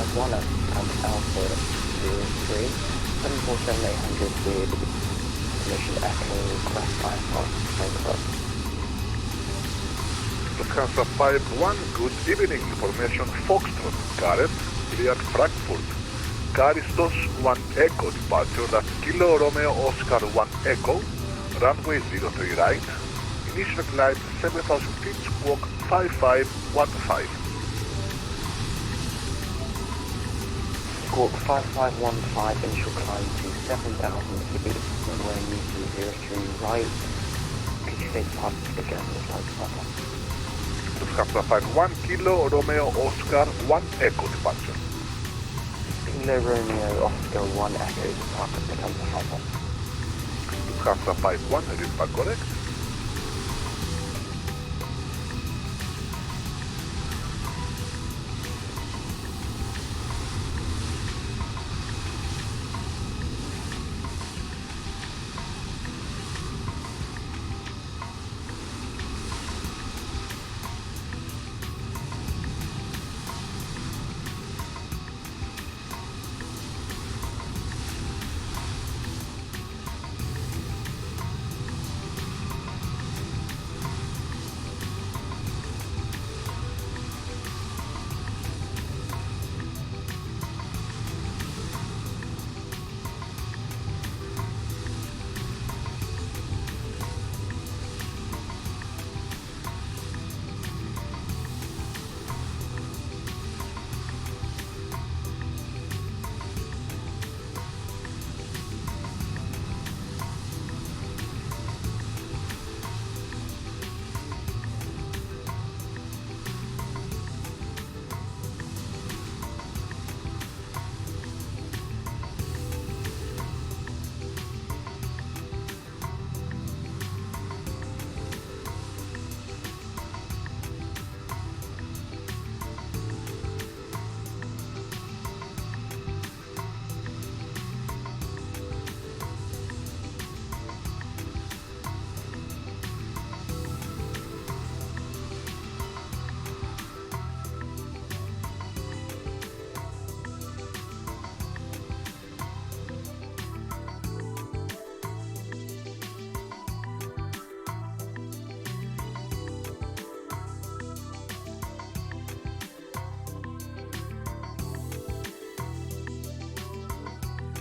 551 at Alpha 03, 747-800 with information Echo Crest IFR Club. Lufthansa 51, good evening. Information Foxtrot, Gareth, cleared Frankfurt. Caristos 1 Echo departure, that's Kilo Romeo Oscar 1 Echo, runway 03 right. Initial climb 7,000 feet, squawk 5515. Squawk 5515, initial climb to 7,000 feet, runway 03 right. Could you say departure again, Lufthansa 51, Kilo Romeo Oscar 1 Echo departure. Kilo Romeo Oscar 1 Echo departure becomes a high. Lufthansa 51, read back correct.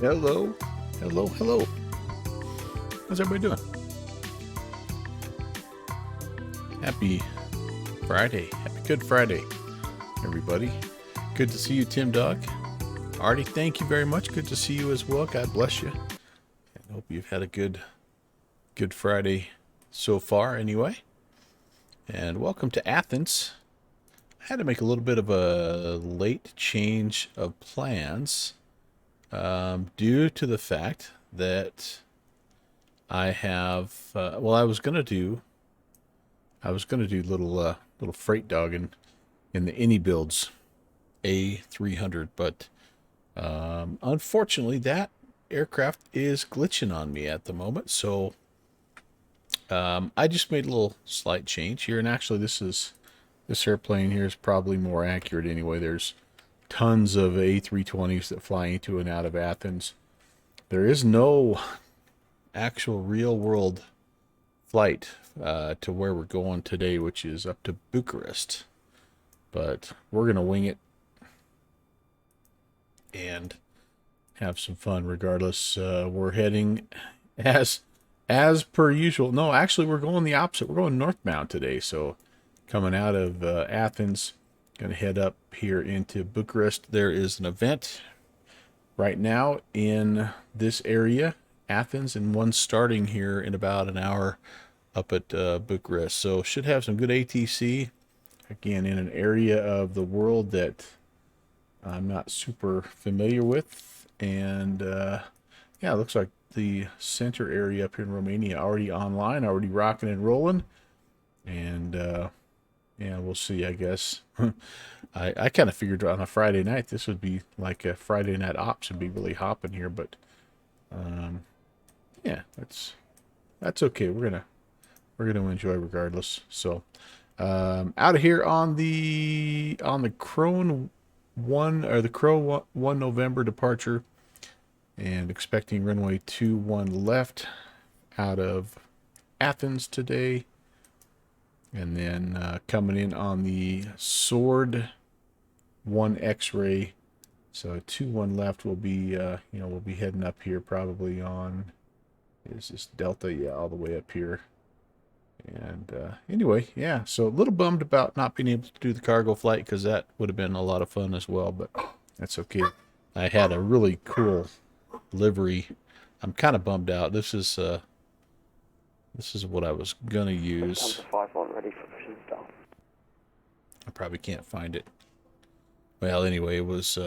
Hello, hello, hello. How's everybody doing? Happy Friday. Happy Good Friday, everybody. Good to see you, Tim Dog. Artie, thank you very much. Good to see you as well. God bless you. I hope you've had a good Friday so far anyway. And welcome to Athens. I had to make a little bit of a late change of plans. Due to the fact that I have, I was gonna do little freight dog in the Innie builds, A300, but unfortunately that aircraft is glitching on me at the moment, so I just made a little slight change here, and actually this airplane here is probably more accurate anyway. There's tons of A320s that fly into and out of Athens. There is no actual real world flight to where we're going today, which is up to Bucharest. But we're going to wing it and have some fun regardless. We're heading as per usual. No, actually we're going the opposite. We're going northbound today. So coming out of Athens, going to head up here into Bucharest. There is an event right now in this area, Athens, and one starting here in about an hour up at Bucharest. So should have some good ATC. Again, in an area of the world that I'm not super familiar with. And yeah, it looks like the center area up here in Romania already online, already rocking and rolling. And yeah, we'll see, I guess. I kind of figured on a Friday night this would be like a Friday night ops and be really hopping here, but yeah, that's okay. We're gonna enjoy regardless. So out of here on the Crone the Crow 1 November departure, and expecting runway 21 left out of Athens today. And then coming in on the Sword 1 X-ray. So 21 left will be, we'll be heading up here probably on, is this Delta? Yeah, all the way up here. And anyway, yeah, so a little bummed about not being able to do the cargo flight because that would have been a lot of fun as well, but that's okay. I had a really cool livery. I'm kind of bummed out. This is what I was gonna use. 5-1 ready for mission start. I probably can't find it. Well, anyway, it was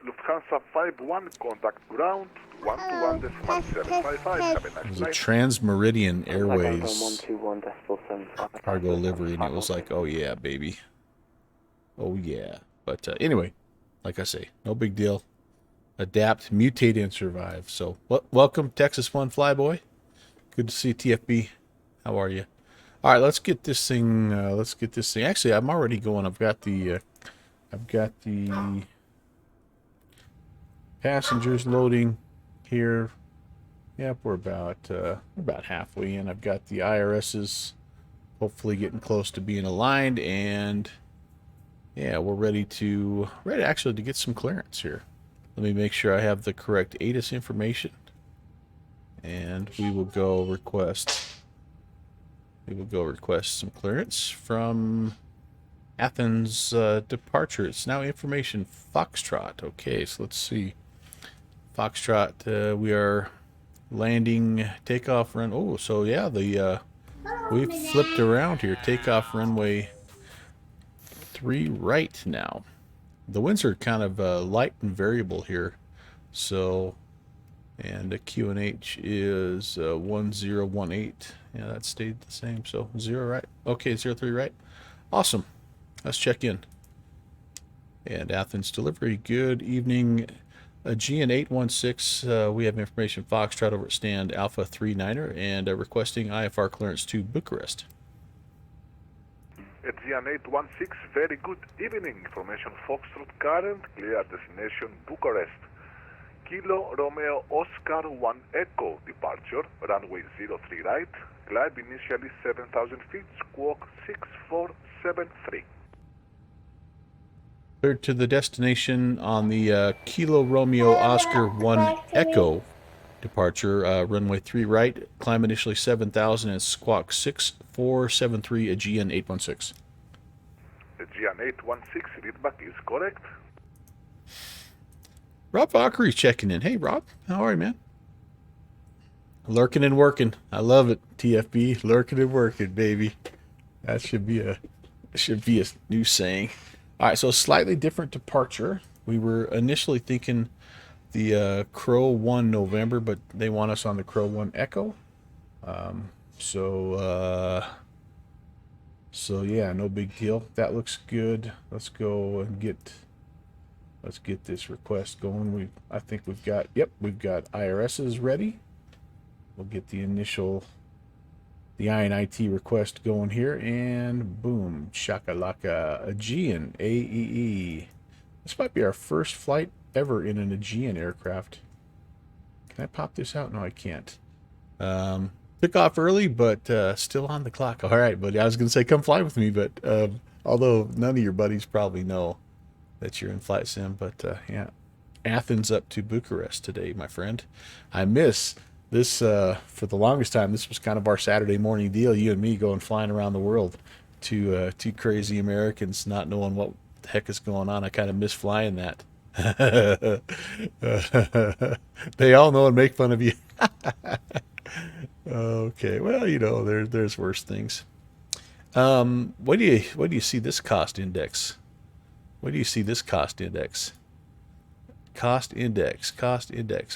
Lufthansa 51, contact ground 121.755. Have a it nice was a flight. Transmeridian Airways 121.75. cargo livery, and it was like, oh yeah, baby, oh yeah. But anyway, like I say, no big deal. Adapt, mutate, and survive. So, welcome, Texas One Flyboy. Good to see you, TFB. How are you? All right, let's get this thing. Actually, I'm already going. I've got the passengers loading here. Yep, we're about halfway in. I've got the IRSs hopefully getting close to being aligned, and yeah, we're ready actually to get some clearance here. Let me make sure I have the correct ATIS information, and we will go request some clearance from Athens departure. It's now information Foxtrot. Okay, so let's see. Foxtrot, we are landing, takeoff, run. Oh, so yeah, we've flipped around here. Takeoff runway 3 right now. The winds are kind of light and variable here. So, and the QNH is 1018. Yeah, that stayed the same. So 0 right. Okay, 03 right. Awesome. Let's check in. And Athens delivery. Good evening. Aegean 816. We have information Foxtrot over at stand Alpha 39er and requesting IFR clearance to Bucharest. Aegean 816, very good evening. Information Foxtrot current, clear destination Bucharest. Kilo Romeo Oscar 1 Echo departure, runway 03 right, climb initially 7,000 feet, squawk 6473. Cleared to the destination on the Kilo Romeo Oscar 1 Echo departure, runway 3 right, climb initially 7,000 and squawk 6473 Aegean 816. Aegean 816, readback is correct. Rob Valkyrie's checking in. Hey, Rob. How are you, man? Lurking and working. I love it, TFB. Lurking and working, baby. That should be a new saying. All right, so slightly different departure. We were initially thinking the Crow 1 November, but they want us on the Crow 1 Echo. So yeah, no big deal. That looks good. Let's go and get this request going. I think we've got IRSs ready. We'll get the INIT request going here, and boom, shakalaka, Aegean, AEE. This might be our first flight ever in an Aegean aircraft. Can I pop this out? No, I can't. Took off early, but still on the clock. All right, buddy. I was going to say come fly with me, but although none of your buddies probably know that you're in flight sim, but yeah, Athens up to Bucharest today, my friend. I miss this for the longest time. This was kind of our Saturday morning deal, you and me going flying around the world. Two crazy Americans not knowing what the heck is going on. I kind of miss flying that. They all know and make fun of you. Okay, well, there's worse things. What do you see this cost index? What do you see this cost index? Cost index.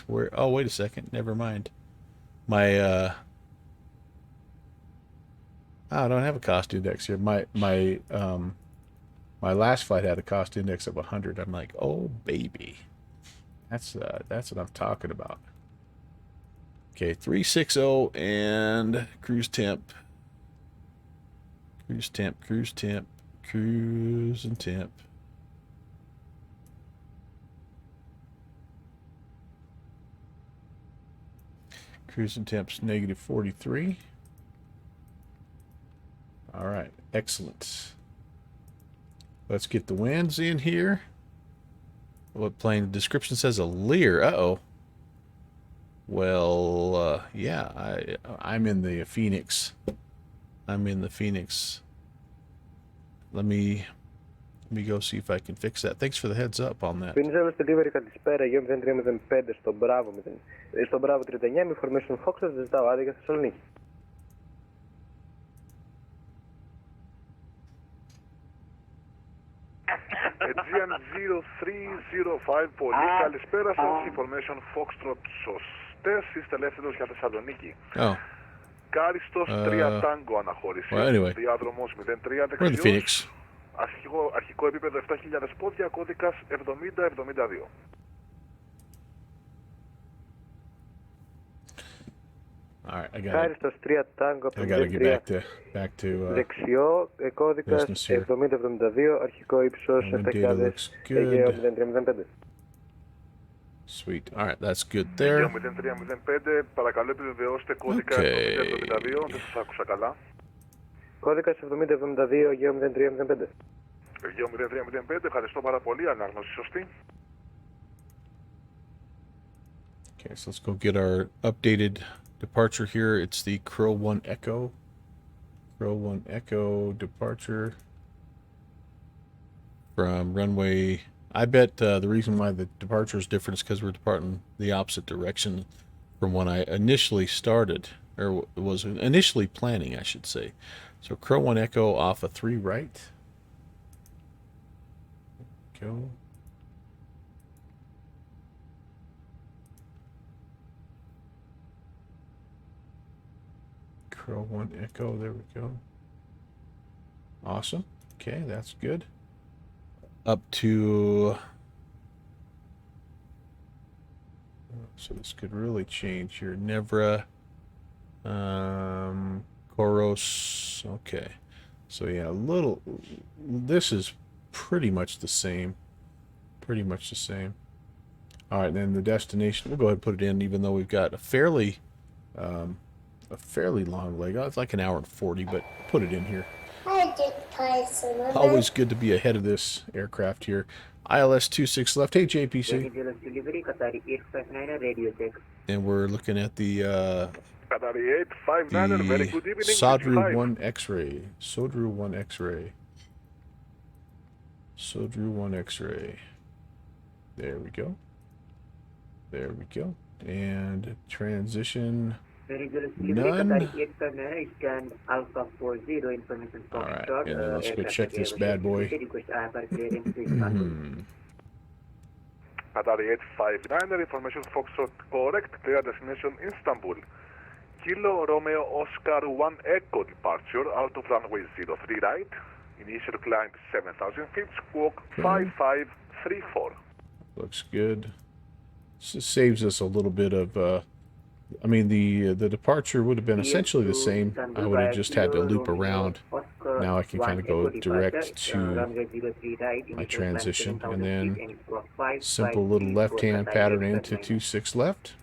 Where? Oh, wait a second. Never mind. I don't have a cost index here. My last flight had a cost index of 100. I'm like, oh baby, that's what I'm talking about. Okay, 360 and cruise temp. Cruise and temp. Cruising temps negative 43. All right, excellent. Let's get the winds in here. What plane? The description says a Lear. Uh-oh. Well, yeah, I'm in the Fenix. I'm in the Fenix. Let me go see if I can fix that. Thanks for the heads up on that. Πίνιζαμε στο Livery καλησπέρα, γιο 0305 στο Μπράβο 39, με Formation Fox, σας ζητάω άδεια για Θεσσαλονίκη. Aegean 0305, πολύ καλησπέρα σας. Information Foxtrot σωστές, είστε ελεύθερος για Θεσσαλονίκη. Oh. Κάριστος 3 Tango αναχώρηση. Well, anyway. Διάδρομος 03 We're in the Phoenix. δεξιός. Αρχικό επίπεδο 7.000 πόδια, κώδικας 7072. All right, I Κάριστος 3 Tango από gotta get back to δεξιό, κώδικας business here. 7072, αρχικό ύψος The data 7.000, looks Αιγαίο good. 0305. Sweet. All right, that's good there. 0305, παρακαλώ επιβεβαιώστε κώδικα 7072, δεν σας άκουσα καλά. Κώδικας 7072, Αιγαίο 0305. Αιγαίο 0305, ευχαριστώ πάρα πολύ, ανάγνωση σωστή. Okay, so let's go get our updated departure here. It's the Crow 1 Echo. Crow 1 Echo departure from runway. I bet the reason why the departure is different is because we're departing the opposite direction from when I initially started, or was initially planning, I should say. So Crow 1 Echo off a 3 right. Go. Crow 1 Echo, there we go. Awesome. Okay, that's good. Up to... So this could really change here. Nevra, Koros, okay. So yeah, a little... This is pretty much the same. Pretty much the same. All right, then the destination, we'll go ahead and put it in, even though we've got a fairly long leg. Oh, it's like an hour and 40, but put it in here. Always good to be ahead of this aircraft here. ILS 26 left. Hey, JPC. And we're looking at the Qatari 859, very good evening. Sodru 1 X-ray. Sodru 1 X-ray. Sodru 1 X-ray. There we go. There we go. And transition. None. Alright, and then let's go check this bad boy. Qatari 859, information Foxtrot correct, clear destination Istanbul. Kilo Romeo Oscar 1 Echo departure out of runway 03 right. Initial climb 7,000 feet, squawk 5534. Looks good. This saves us a little bit of I mean, the departure would have been essentially the same. I would have just had to loop around. Now I can kind of go direct to my transition, and then simple little left-hand pattern into 26 left.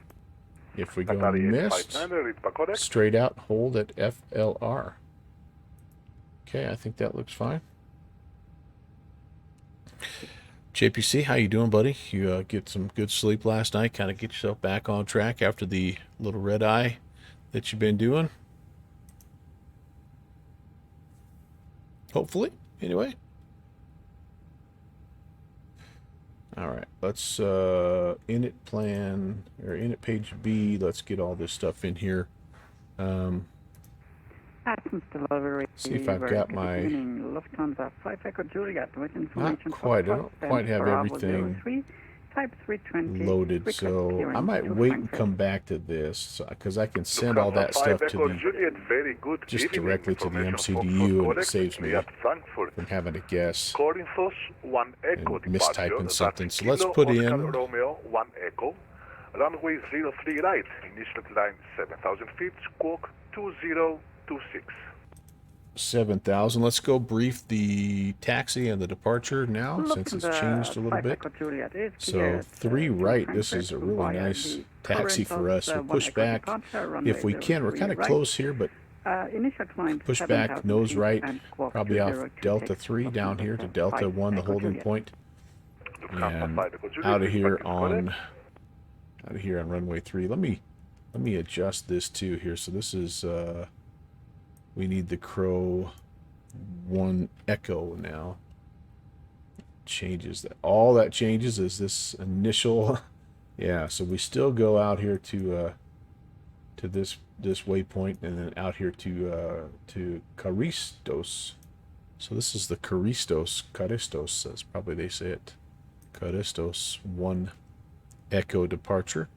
If we go missed, straight out, hold at FLR. Okay, I think that looks fine. JPC, how you doing, buddy? You get some good sleep last night, kind of get yourself back on track after the little red eye that you've been doing? Hopefully, anyway. All right, let's init plan, or init page B, let's get all this stuff in here. Athens delivery. See if I've got my... Lufthansa 5 Echo Juliet with Not information. quite, I don't quite have everything Type 320 loaded, so I might wait and come back to this, because I can send all that stuff to the just directly to the MCDU, and it saves me from having to guess and mistyping something. So let's put in Romeo 1 Echo, runway 03 right, initial climb 7,000 feet, squawk 2026. 7,000. Let's go brief the taxi and the departure now, since it's changed a little bit. So 3 right, this is a really nice taxi for us. We'll push back if we can. We're kind of close here, but Initial climb push back, 7,000 nose feet right, and squawk probably off 2026, Delta 3 down here to Lufthansa Delta 1, the 5 holding Juliet. point, Lufthansa and 5 Echo Juliet, out of here feedback is on runway 3. Let me adjust this too here. So this is we need the Crow 1 Echo now. Changes that. All that changes is this initial. Yeah, so we still go out here to this waypoint, and then out here to Charistos. So this is the Charistos, that's probably they say it. Charistos 1 Echo departure.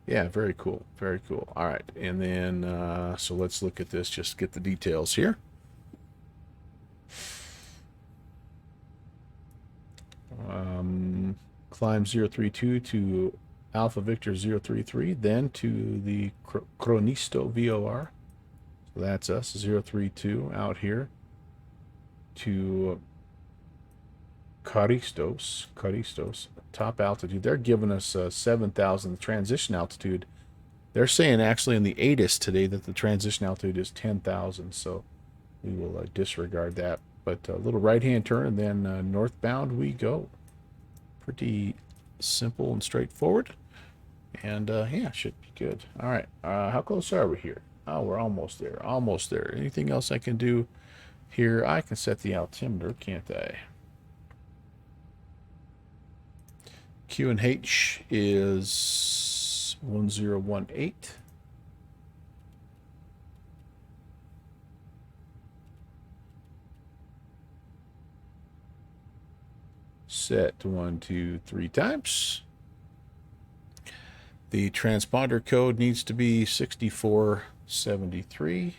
Yeah, very cool, very cool. All right, and then so let's look at this, just get the details here. Climb 032 to Alpha Victor 033, then to the Chronisto VOR. So that's us, 032 out here to Charistos, top altitude. They're giving us 7,000 transition altitude. They're saying actually in the ATIS today that the transition altitude is 10,000, so we will disregard that. But a little right-hand turn, and then northbound we go. Pretty simple and straightforward, and yeah, should be good. All right, how close are we here? Oh, we're almost there, almost there. Anything else I can do here? I can set the altimeter, can't I? QNH is 1018. Set 1, 2, 3 times. The transponder code needs to be 6473.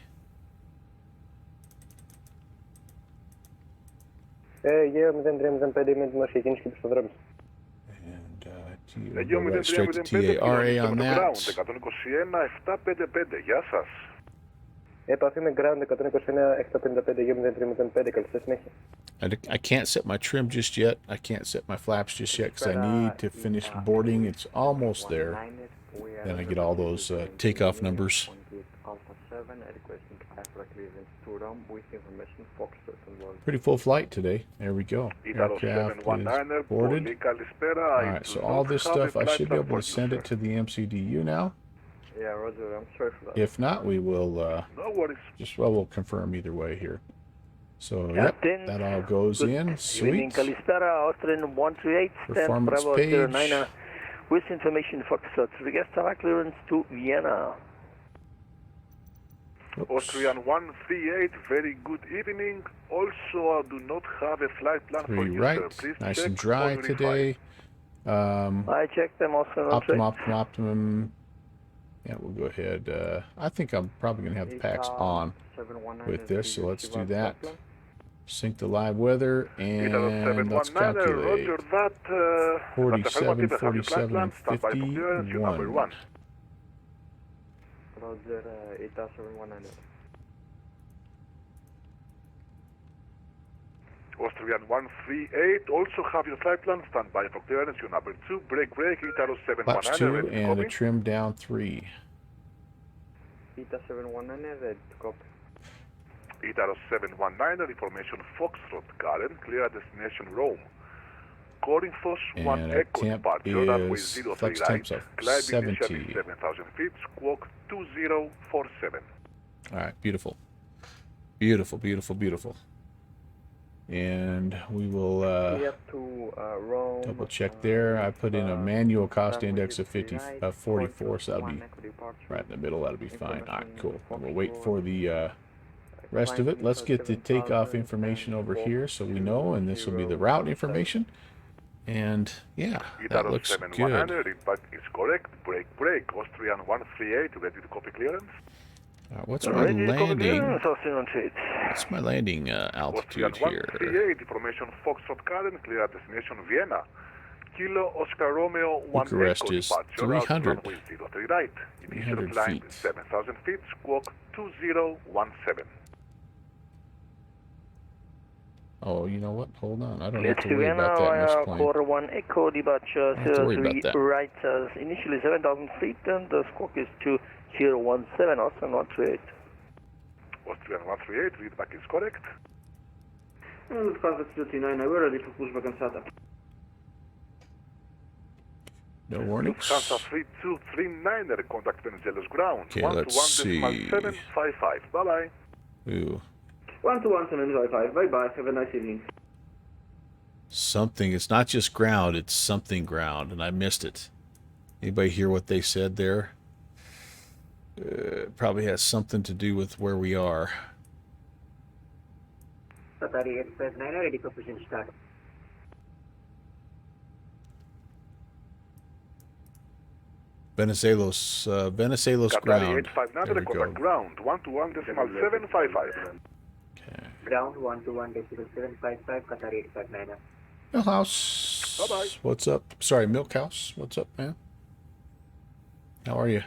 Αιγαίο 0305 με δημόσια κίνηση και πιστοδρόμηση. And Αιγαίο go right straight to 0305, TARA on ground, that. 121-755, γεια σας. Επαφή με ground 121-755 Αιγαίο 0305, καλή συνέχεια. I can't set my trim just yet. I can't set my flaps just yet because I need to finish boarding. It's almost there. Then I get all those takeoff numbers. Pretty full flight today. There we go. Aircraft is boarded. Alright, so all this stuff, I should be able to send it to the MCDU now. Yeah, Roger, I'm sorry for that. If not, we will No worries. we'll confirm either way here. So, yep, that all goes in. Sweet. Καλησπέρα, Austrian 138, stand Performance Bravo page. 09, with information Foxtrot, request IFR clearance to Vienna. Oops. Austrian 138, very good evening. Also, I do not have a flight plan for 3 you, right. sir. Please Nice check and dry or verify. today. I checked them also. Optimum. Yeah, we'll go ahead. I think I'm probably going to have the packs on with this, so let's do that. Sync the live weather, and let's calculate. Roger that. 47, 47, and stand by for clearance, you number 51. 1. Roger, 87100. Austrian 138, also have your flight plan, stand by for clearance, you number 2, break, Italo Flaps 2 7100, and a copy. trim down 3. Ita 7100, copy. Italo 719, information Foxtrot, Karen, clear destination Rome. Corinthos 1 And Echo temp departure, runway is 03 flex right, temps of climb 70. initially 7,000 feet, squawk 2047. All right, beautiful. Beautiful, beautiful, beautiful. And we will Clear to Rome. double check there. I put in a manual cost index of 44, so that'll be right in the middle. That'll be fine. All right, cool. And we'll wait for the rest of it. Let's get the takeoff information over here so we know, and this will be the route information. And yeah, that Italo looks 7100, good. impact is correct, break, Austrian 138, ready to copy clearance. What's my landing? Austrian 138. What's my landing altitude Austrian here? 138, information Foxtrot Karen, clear destination Vienna. Kilo Oscar Romeo 1 Bucharest Echo is departure, 300. runway 03 right. Initial 300 climb feet. 7,000 feet, squawk 2017. Oh, you know what? Hold on. I don't Clear have to to worry about that in this Vienna, plane. quarter 1 Echo, departure I don't have to worry about 03 that. right, initially 7,000 feet, and the squawk is 2017, Austrian 138. Austrian 138, readback is correct. Lufthansa 239, we're ready for pushback and SATA. No warnings. Lufthansa 3239, contact Venezuela's ground. Okay, let's see. 121.755. Bye-bye. Ooh. 121.755, bye-bye, have a nice evening. Something. It's not just ground, it's something ground, and I missed it. Anybody hear what they said there? It probably has something to do with where we are. Qatari Express 9 ready for push and start. Venizelos Qatari ground. 859, There we contact go. ground. 121.755. Okay. Ground 121.755, Qatari 859. Millhouse. Bye-bye. What's up? Sorry, Milkhouse. What's up, man? How are you?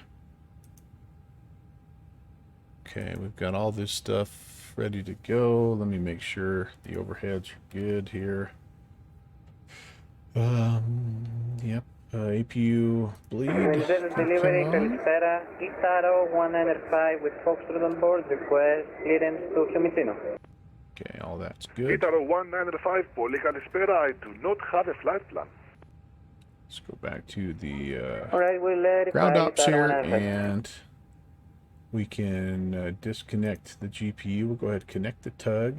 Okay, we've got all this stuff ready to go. Let me make sure the overheads are good here. Yep. APU bleed. Delivery, Calispera, Itaro 195 with Foxtrot on board, request clearance to Fiumicino. Okay, all that's good. Itaro 195, Poli Kalispera, I do not have a flight plan. Let's go back to the Alright, we'll ground ops Itaro here, 195. and we can disconnect the GPU. We'll go ahead and connect the tug.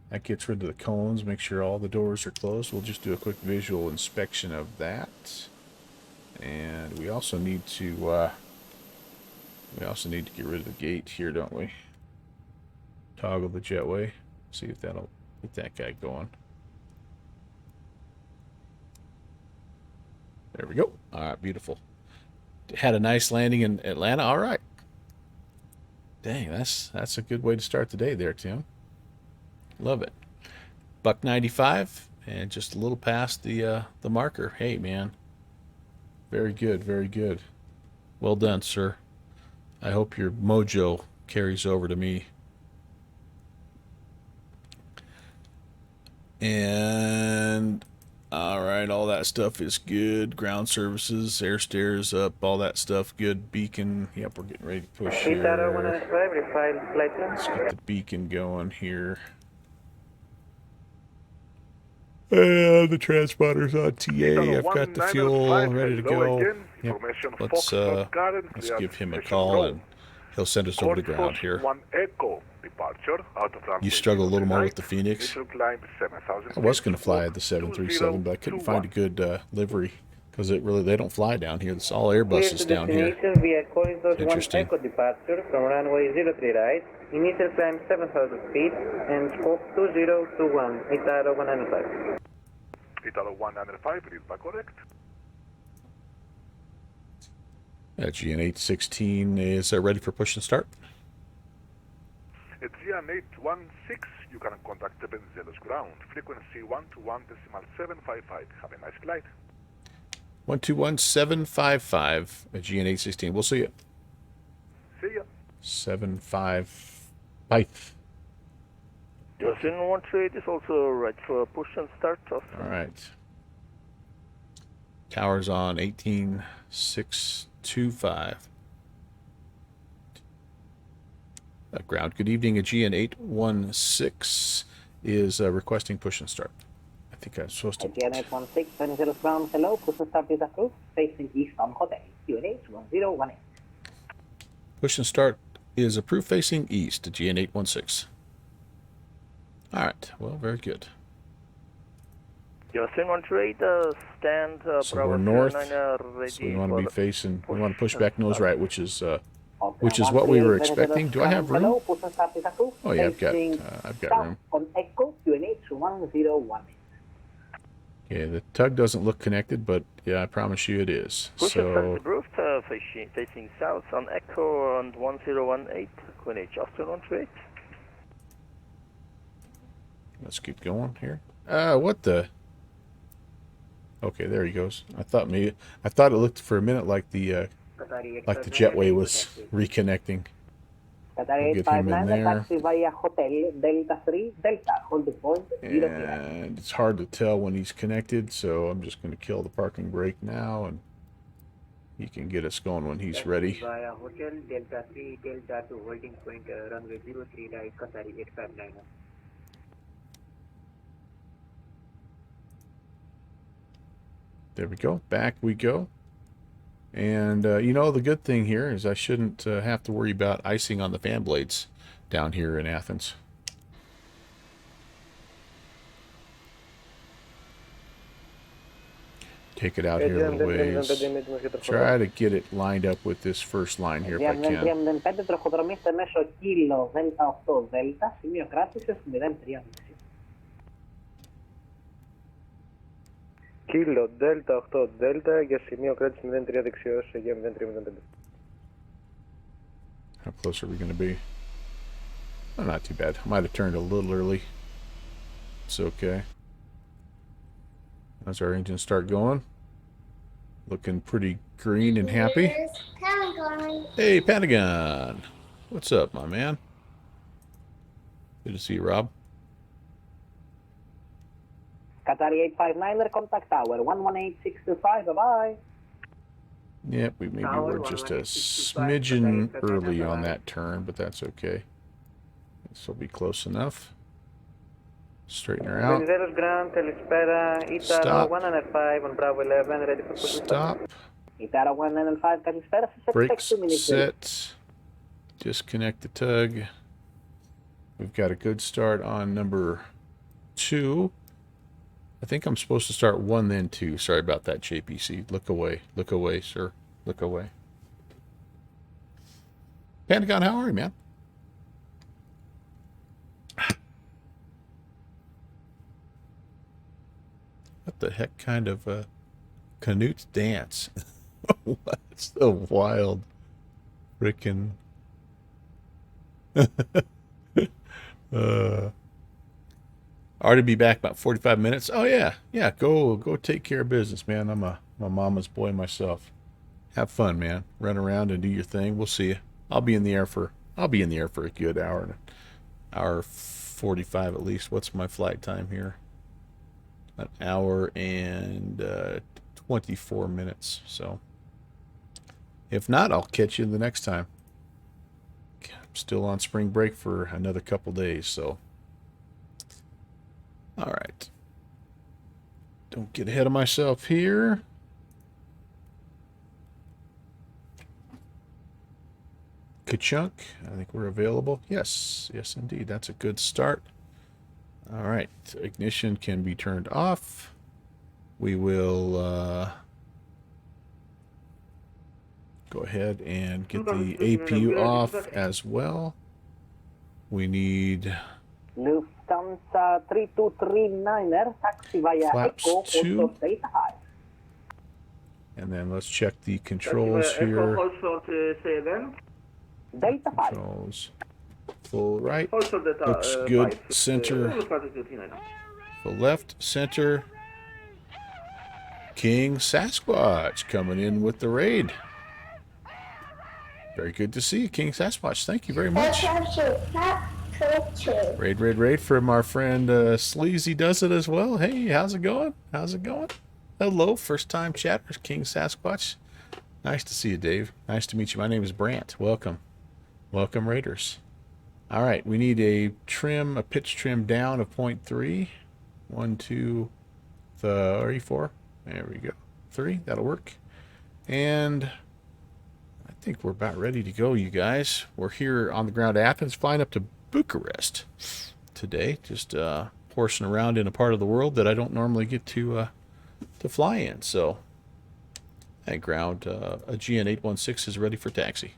That gets rid of the cones, make sure all the doors are closed. We'll just do a quick visual inspection of that. And we also need to get rid of the gate here, don't we? Toggle the jetway. See if that'll get that guy going. There we go. All right, beautiful. Had a nice landing in Atlanta. All right. Dang, that's a good way to start the day there, Tim. Love it. Buck 95 and just a little past the marker. Hey, man. Very good, very good. Well done, sir. I hope your mojo carries over to me. And all right, all that stuff is good. Ground services, air stairs up, all that stuff good. Beacon, yep, we're getting ready to push here. Itaro 195, refile flight plan. Let's get the beacon going here. The transponder's on TA. I've got the fuel ready to go. Yep. Let's give him a call and he'll send us over to ground here. You struggle a little more with the Phoenix. I was going to fly the 737, but I couldn't find a good livery because they don't fly down here. It's all Airbuses down here. Via corridor 1 Interesting. Echo departure from runway 03 right. Initial climb 7,000 feet and scope 2021. Itaro 195. Italo 195, read back correct. GN816 is ready for push and start. At GN816, you can contact the Venezuela's ground. Frequency 121.755. Have a nice flight. 121.755 at GN816. We'll see you. See ya. 75. Justin 138 is also right for push and start. All right. Tower's on 18625. Ground. Good evening. A GN816 is requesting push and start. I think I'm supposed to. GN816, Venezuela's ground. Hello, push and start is approved. Facing east on Hotel. QNH 1018. Push and start is approved facing east to GN816. All right. Well, very good. Justin 138, stand So Bravo we're north. 09, ready So we want to for be the facing. We want to push and back nose start. right, which is what we were expecting. Do I have room? Hello, push and start is approved. Oh yeah, I've got South room. on Echo QNH 101. Yeah, the tug doesn't look connected, but yeah, I promise you it is. Push and start So approved, facing south on Echo and 1018, QNH Justin 138. let's keep going here. What the? Okay, there he goes. I thought it looked for a minute like the jetway was reconnecting. Qatar We'll get him in 859, there. taxi via Hotel Delta 3, Delta, holding point, 0 And it's hard to tell when he's connected, so I'm just going to kill the parking brake now, and he can get us going when he's ready. Via Hotel Delta 3, Delta 2, holding point, runway 03, right, Qatar 859. There we go. Back we go. And, you know, the good thing here is I shouldn't have to worry about icing on the fan blades down here in Athens. Take it out here a little ways. Try to get it lined up with this first line here if I can. 305 τροχοδρομήστε μέσω κύλο Δέλτα 8 Δέλτα, σημείο κράτησης 036. Κύλο Δέλτα 8 Δέλτα για σημείο κράτηση 03 δεξιός για 0305. How close are we going to be? Oh, not too bad. I might have turned a little early. It's okay. As our engines start going. Looking pretty green and happy. Hey, Pentagon. What's up, my man? Good to see you, Rob. Qatar 859er, contact tower 11865, bye-bye. Yep, maybe we're just a smidgen early on that turn, but that's okay. This will be close enough. Straighten her out. Venizelos Grand, Kalispera, Itara Stop. 195 on Bravo 11, ready for push. Stop. Itara 195, Kalispera, Brakes set. Disconnect the tug. We've got a good start on number 2. I think I'm supposed to start 1 then 2. Sorry about that, JPC. Look away. Look away, sir. Look away. Pentagon, how are you, man? What the heck kind of Canute dance? What's the wild frickin' already be back about 45 minutes. Oh yeah, go take care of business, man. I'm my mama's boy myself. Have fun, man. Run around and do your thing. We'll see you. I'll be in the air for a good hour 45 at least. What's my flight time here? An hour and 24 minutes. So if not, I'll catch you the next time. I'm still on spring break for another couple days, so all right. Don't get ahead of myself here. Ka-chunk. I think we're available. Yes, indeed. That's a good start. All right. Ignition can be turned off. We will go ahead and get the APU off as well. We need Lufthansa 3239er, taxi via Flaps Echo, 2. also Delta 5. And then let's check the controls here. Also to 7. Delta 5. Controls. Full right. Also the Looks good. 5, Center. Full left. Center. King Sasquatch coming in with the raid. Very good to see you, King Sasquatch. Thank you very much. Raid from our friend Sleazy does it as well. Hey, how's it going? Hello, first time chatters, King Sasquatch. Nice to see you, Dave. Nice to meet you. My name is Brant. Welcome, Raiders. All right, we need a pitch trim down of 0.3. 1, 2, 3, 4. There we go. 3, that'll work. And I think we're about ready to go, you guys. We're here on the ground at Athens, flying up to Bucharest today. Just horsing around in a part of the world that I don't normally get to fly in. So, at ground, a GN 816 is ready for taxi.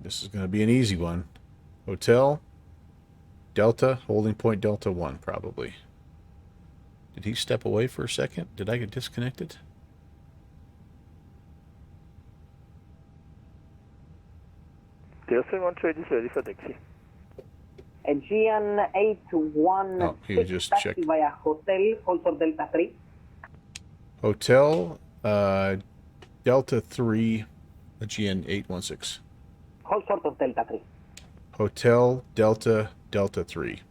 This is going to be an easy one. Hotel, Delta, holding point Delta 1, probably. Did he step away for a second? Did I get disconnected? Delta 1 trade is ready for taxi. Aegean 816 Oh, he was just taxi checking. via hotel, hold for Delta 3. Hotel, Delta 3, Aegean 816. Hold short of Delta 3. Hotel, Delta, Delta 3.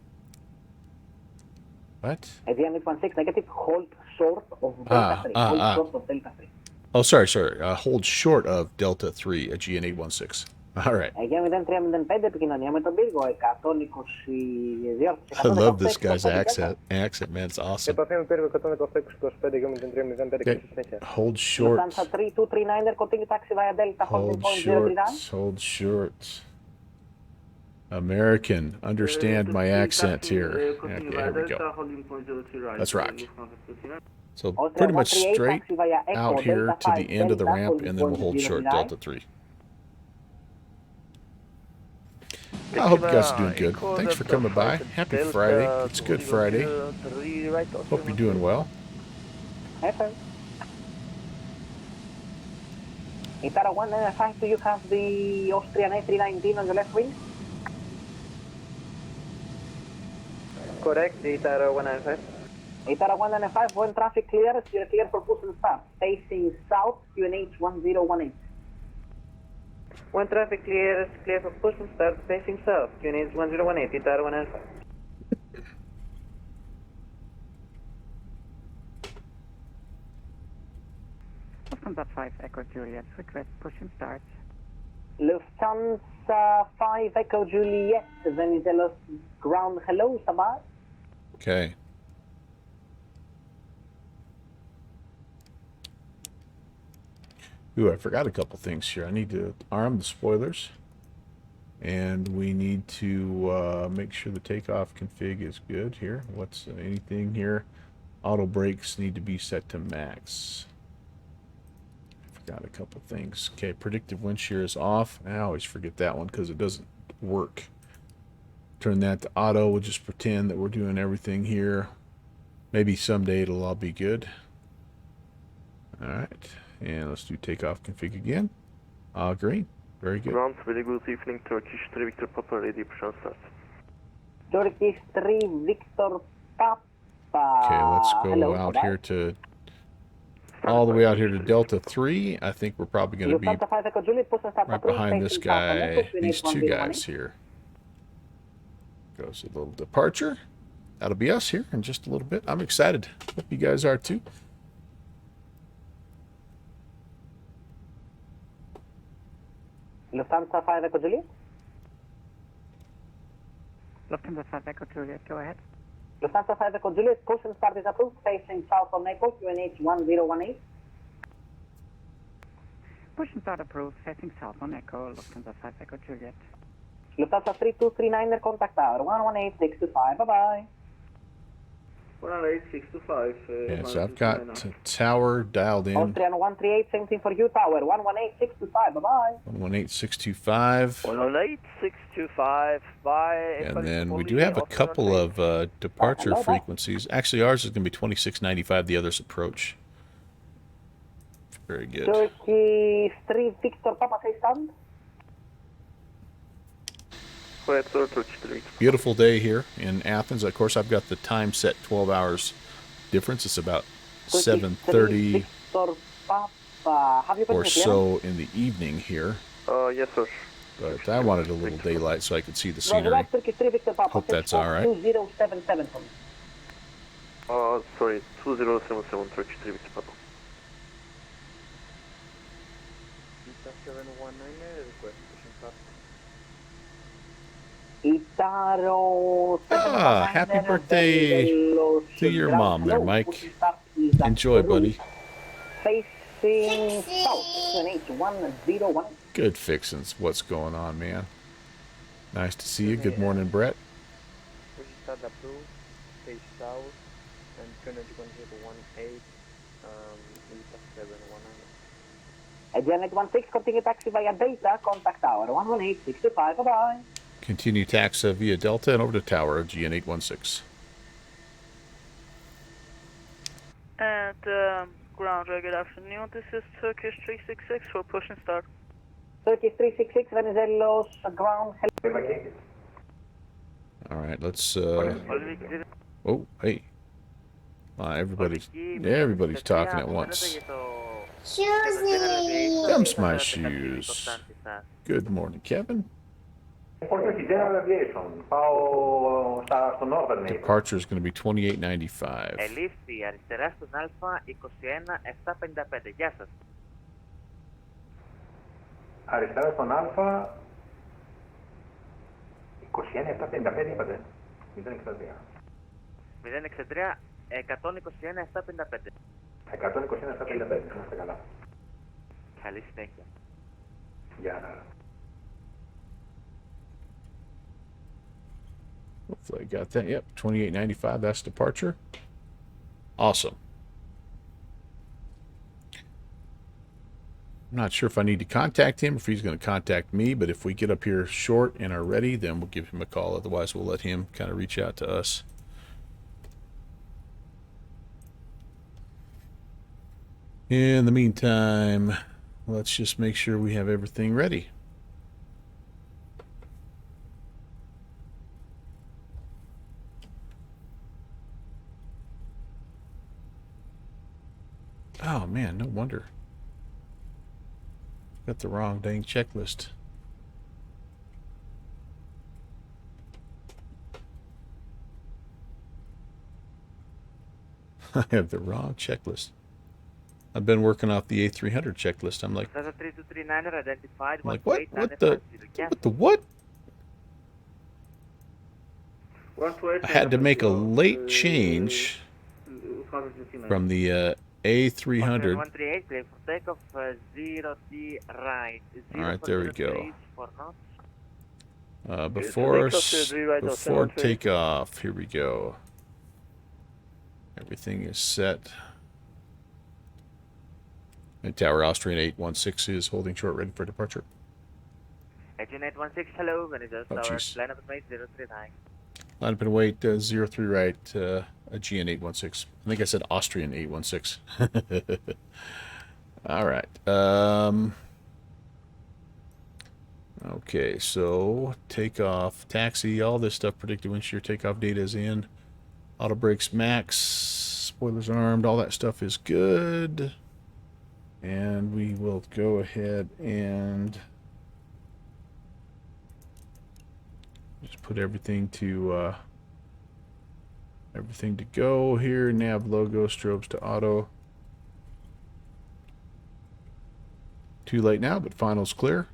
What? Aegean 816 negative, hold short of Delta 3. Hold short of Delta 3. Oh, sorry. Hold short of Delta 3, Aegean 816. All right. Aegean 0305, επικοινωνία με τον πύργο 122. I love this guy's accent. Man, it's awesome. Επαφή με πύργο 126-25, Αιγαίο 0305 και στη συνέχεια. Hold short. Lufthansa 3239, continue taxi via Delta Hold 14.039. short. Hold short. American, understand my accent here. Okay, here we go. Let's rock. So pretty much straight out here to the end of the ramp, and then we'll hold short Delta 3. I hope you guys are doing good. Thanks for coming by. Happy Friday. It's Good Friday. Hope you're doing well. Itara 195, do you have the Austrian A319 on your left wing? Correct, Itara 195. Itara 195, when traffic clears, you're clear for push and start. Facing south, QNH 1018. When traffic clears, clear for push and start, facing south, QNH 1018, Itara 195. Lufthansa 5 Echo Juliet, request push and start. Lufthansa 5 Echo Juliet, Venizelos ground, hello, Samar. Okay. Ooh, I forgot a couple things here. I need to arm the spoilers. And we need to make sure the takeoff config is good here. What's anything here? Auto brakes need to be set to max. I forgot a couple things. Okay, predictive wind shear is off. I always forget that one because it doesn't work. Turn that to auto. We'll just pretend that we're doing everything here. Maybe someday it'll all be good. All right. And let's do takeoff config again. Green. Very good. Ground, very good evening. Turkish 3 Victor Papa, ready for start. Turkish 3 Victor Papa. Okay, let's go hello, out Samar. here to all the way out here to Delta 3. I think we're probably going to be Lufthansa 5 Echo Juliet, push and start right approved, behind this facing south on Echo, guy, QNH these two 1018. guys here. Goes a little departure. That'll be us here in just a little bit. I'm excited. Hope you guys are too. Lufthansa 5 Echo Juliet. Lufthansa 5 Echo Juliet, go ahead. Lufthansa 5 Echo Juliet, push and start is approved, facing south on Echo, QNH 1018. Push and start approved, facing south on Echo, Lufthansa 5 Echo Juliet. Lufthansa 3239, contact tower 118625, bye-bye. 118-625. Yeah, so I've got tower dialed in. Austrian 138, same thing for you, tower 118625, bye-bye. 118625. 118-625, bye. And then we do have a couple of departure frequencies. Actually, ours is going to be 2695, the others approach. Very good. Turkey 3 Victor Papa, say stand. Correct, sir, Turkish 3. Beautiful day here in Athens. Of course, I've got the time set 12 hours difference. It's about 7:30 Victor Papa. Have you or been so in the evening here. Yes, sir. But I wanted a little daylight so I could see the Roger scenery. that, Turkey 3 Victor Papa. Hope that's all right. 2077 for me. Sorry, 2077, Turkish 3 Victor Papa. 719, request push and start. Itaro. Happy birthday to your mom there, Mike. Enjoy, buddy. Facing south, QNH 101. Good fixins. What's going on, man? Nice to see you. Good morning, Brett. Push and start approved, face south, and QNH 1018, Lita 719. Aegean 816, continue taxi via Delta, contact tower 11865, bye-bye. Continue taxa via Delta and over to tower of GN 816. And ground, good afternoon. This is Turkish 366 for push and start. Turkish 366, Venizelos ground, hello. All right, let's. Oh, hey. Everybody's talking at once. Them's my shoes. Good morning, Kevin. Departure is going to be 2895. Ελήφθη αριστερά στον Α 21755. Γεια σας. Αριστερά στον Α 21755 είπατε. 063. 063 121 755. 121 755. Είμαστε καλά. Καλή συνέχεια. Γεια. Hopefully I got that. Yep, 2895. That's departure. Awesome. I'm not sure if I need to contact him, if he's going to contact me, but if we get up here short and are ready, then we'll give him a call. Otherwise, we'll let him kind of reach out to us. In the meantime, let's just make sure we have everything ready. Oh man, no wonder. Got the wrong dang checklist. I have the wrong checklist. I've been working off the A300 checklist. I'm like, what? What the what? I had to make a late change from the A300. All right, there we go. Before takeoff, here we go. Everything is set. And Tower Austrian 816 is holding short, ready for departure. Agent 816, hello. Oh, jeez. Line up and wait 039. Line up and wait 03 right, GN 816. I think I said Austrian 816. All right. Okay, so takeoff, taxi, all this stuff, predicted wind shear takeoff data is in. Auto brakes max, spoilers armed, all that stuff is good. And we will go ahead and just put everything to go here. Nav logo, strobes to auto. Too late now, but final's clear.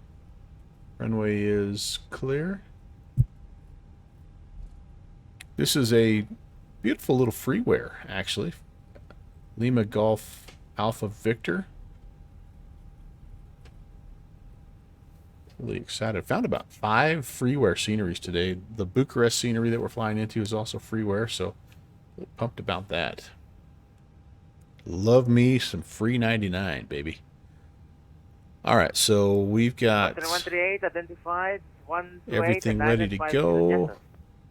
Runway is clear. This is a beautiful little freeware, actually. Lima Golf Alpha Victor. Really excited. Found about 5 freeware sceneries today. The Bucharest scenery that we're flying into is also freeware, so pumped about that. Love me some free 99, baby. All right, so we've got everything ready to go.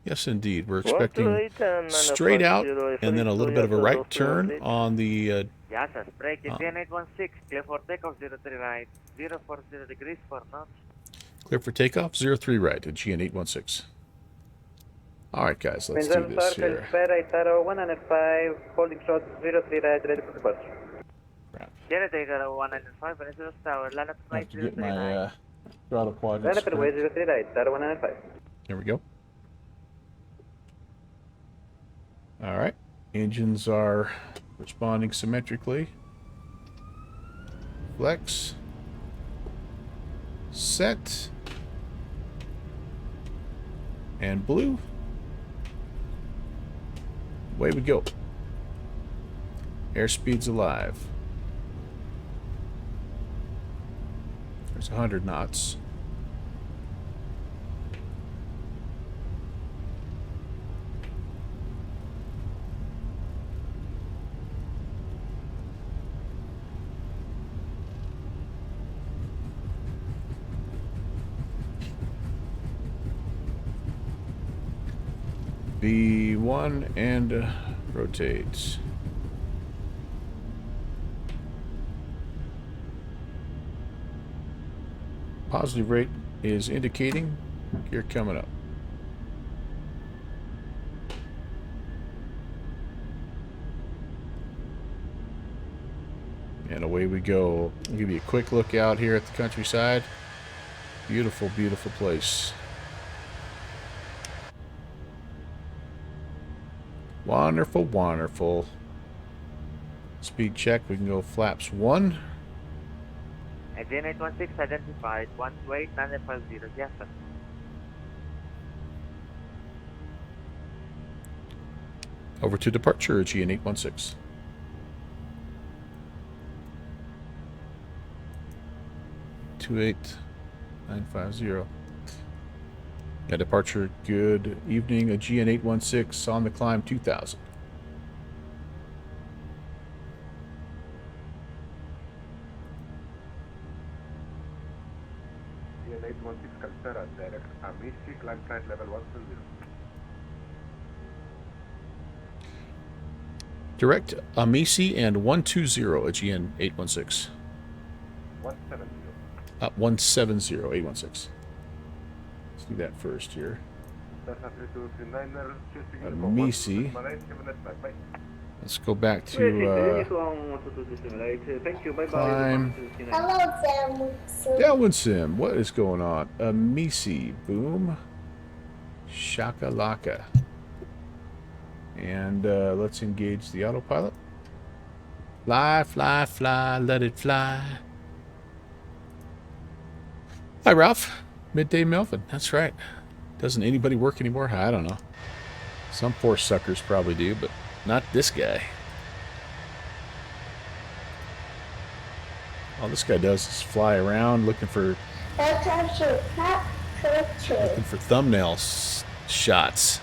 Yes, indeed. We're expecting straight out and then a little bit of a right turn on the... clear for takeoff 03 right, 040 degrees for knots. Clear for takeoff 03 right at GN 816. All right, guys, let's do this here. Holding short 03 right, ready for departure. Crap. Get it, 195, Venezuela Tower, line up I have to get my throttle quadrant. Line up and wait 03 right, Tower 195. There we go. All right, engines are responding symmetrically. Flex. Set. And blue. Away we go. Airspeed's alive. There's 100 knots. B1 and rotate. Positive rate is indicating gear coming up. And away we go. I'll give you a quick look out here at the countryside. Beautiful, beautiful place. Wonderful, wonderful. Speed check, we can go flaps 1. Aegean 816 identified 128-950, yes sir. Over to departure, Aegean 816. Two 950. Yeah, departure, good evening, Aegean 816 on the climb 2000. Aegean 816 Calcera, direct Amici, climb flight level 120. Direct Amici and 120, Aegean 816. 170. 170, 816. Let's do that first here. Amici. Let's go back to Thank you, bye climb. bye. Downwind Sim, what is going on? Amici, boom. Shakalaka. And let's engage the autopilot. Fly, fly, fly, let it fly. Hi, Ralph. Midday Melvin. That's right. Doesn't anybody work anymore? I don't know. Some poor suckers probably do, but not this guy. All this guy does is fly around looking for thumbnail shots.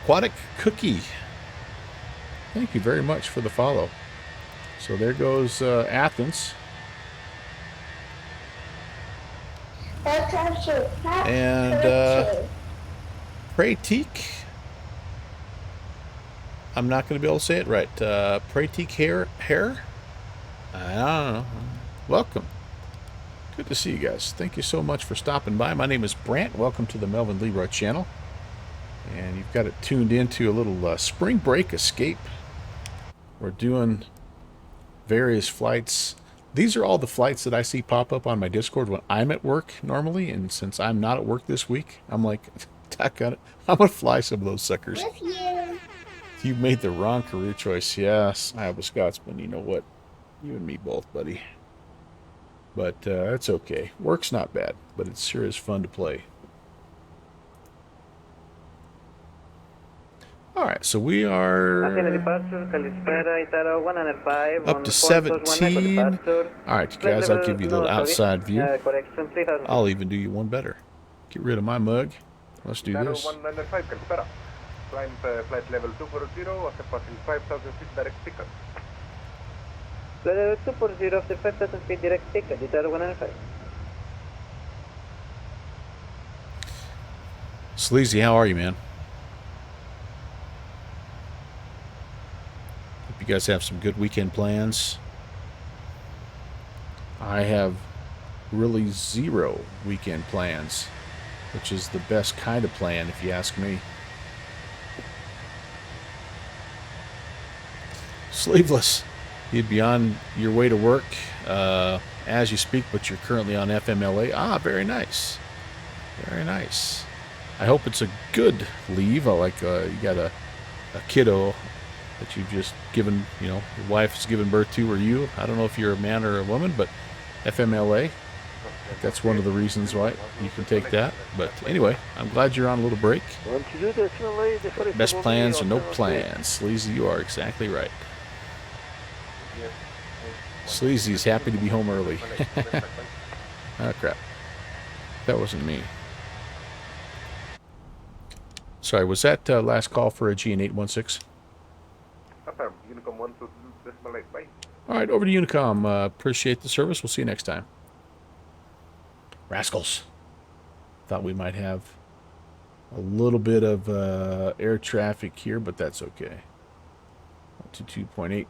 Aquatic Cookie. Thank you very much for the follow. So there goes Athens. And Pratique. I'm not going to be able to say it right. Pratique hair? I don't know. Welcome. Good to see you guys. Thank you so much for stopping by. My name is Brant. Welcome to the Melvin Leroy channel. And you've got it tuned into a little spring break escape. We're doing various flights. These are all the flights that I see pop up on my Discord when I'm at work normally. And since I'm not at work this week, I'm like, tack on it. I'm going to fly some of those suckers. You made the wrong career choice. Yes, I have a Scotsman. You know what? You and me both, buddy. But it's okay. Work's not bad, but it sure is fun to play. Alright, so we are up to 17. Alright, guys, I'll give you a little outside view. I'll even do you one better. Get rid of my mug. Let's do this. 195 Calcera. Climb flight level 240 after passing 5,000 feet direct ticket. Flight level 240 after 5,000 feet direct ticket, Itaro 195. Sleazy, how are you, man? Hope you guys have some good weekend plans. I have really zero weekend plans, which is the best kind of plan, if you ask me. Sleeveless. You'd be on your way to work as you speak, but you're currently on FMLA. Ah, very nice. Very nice. I hope it's a good leave. Like you got a kiddo that you've just given, you know, your wife has given birth to, or you. I don't know if you're a man or a woman, but FMLA, that's one of the reasons why you can take that. But anyway, I'm glad you're on a little break. Best plans or no plans. Sleazy, you are exactly right. Sleazy's happy to be home early. Oh, crap. That wasn't me. Sorry, was that last call for Aegean 816? Affirm, Unicom 1.8, bye. Alright, over to Unicom. Appreciate the service. We'll see you next time. Rascals. Thought we might have a little bit of air traffic here, but that's okay. 2.8.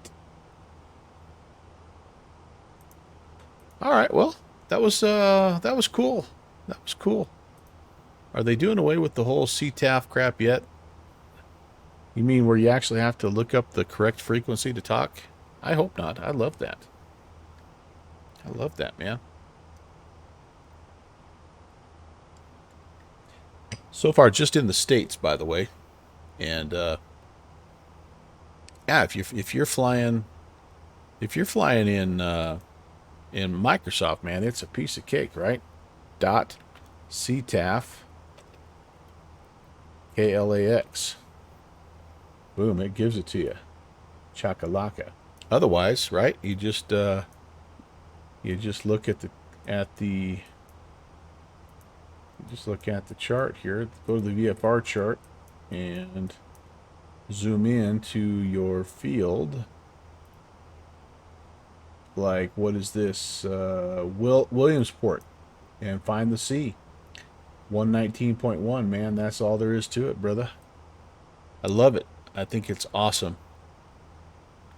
Alright, well, that was cool. That was cool. Are they doing away with the whole CTAF crap yet? You mean where you actually have to look up the correct frequency to talk? I hope not. I love that. I love that, man. So far, just in the States, by the way. And yeah, if you're flying in Microsoft, man, it's a piece of cake, right? Dot CTAF KLAX. Boom, it gives it to you. Chakalaka. Otherwise, right? You just look at the chart here. Go to the VFR chart and zoom in to your field. Like, what is this? Williamsport, and find the C. 119.1, man. That's all there is to it, brother. I love it. I think it's awesome.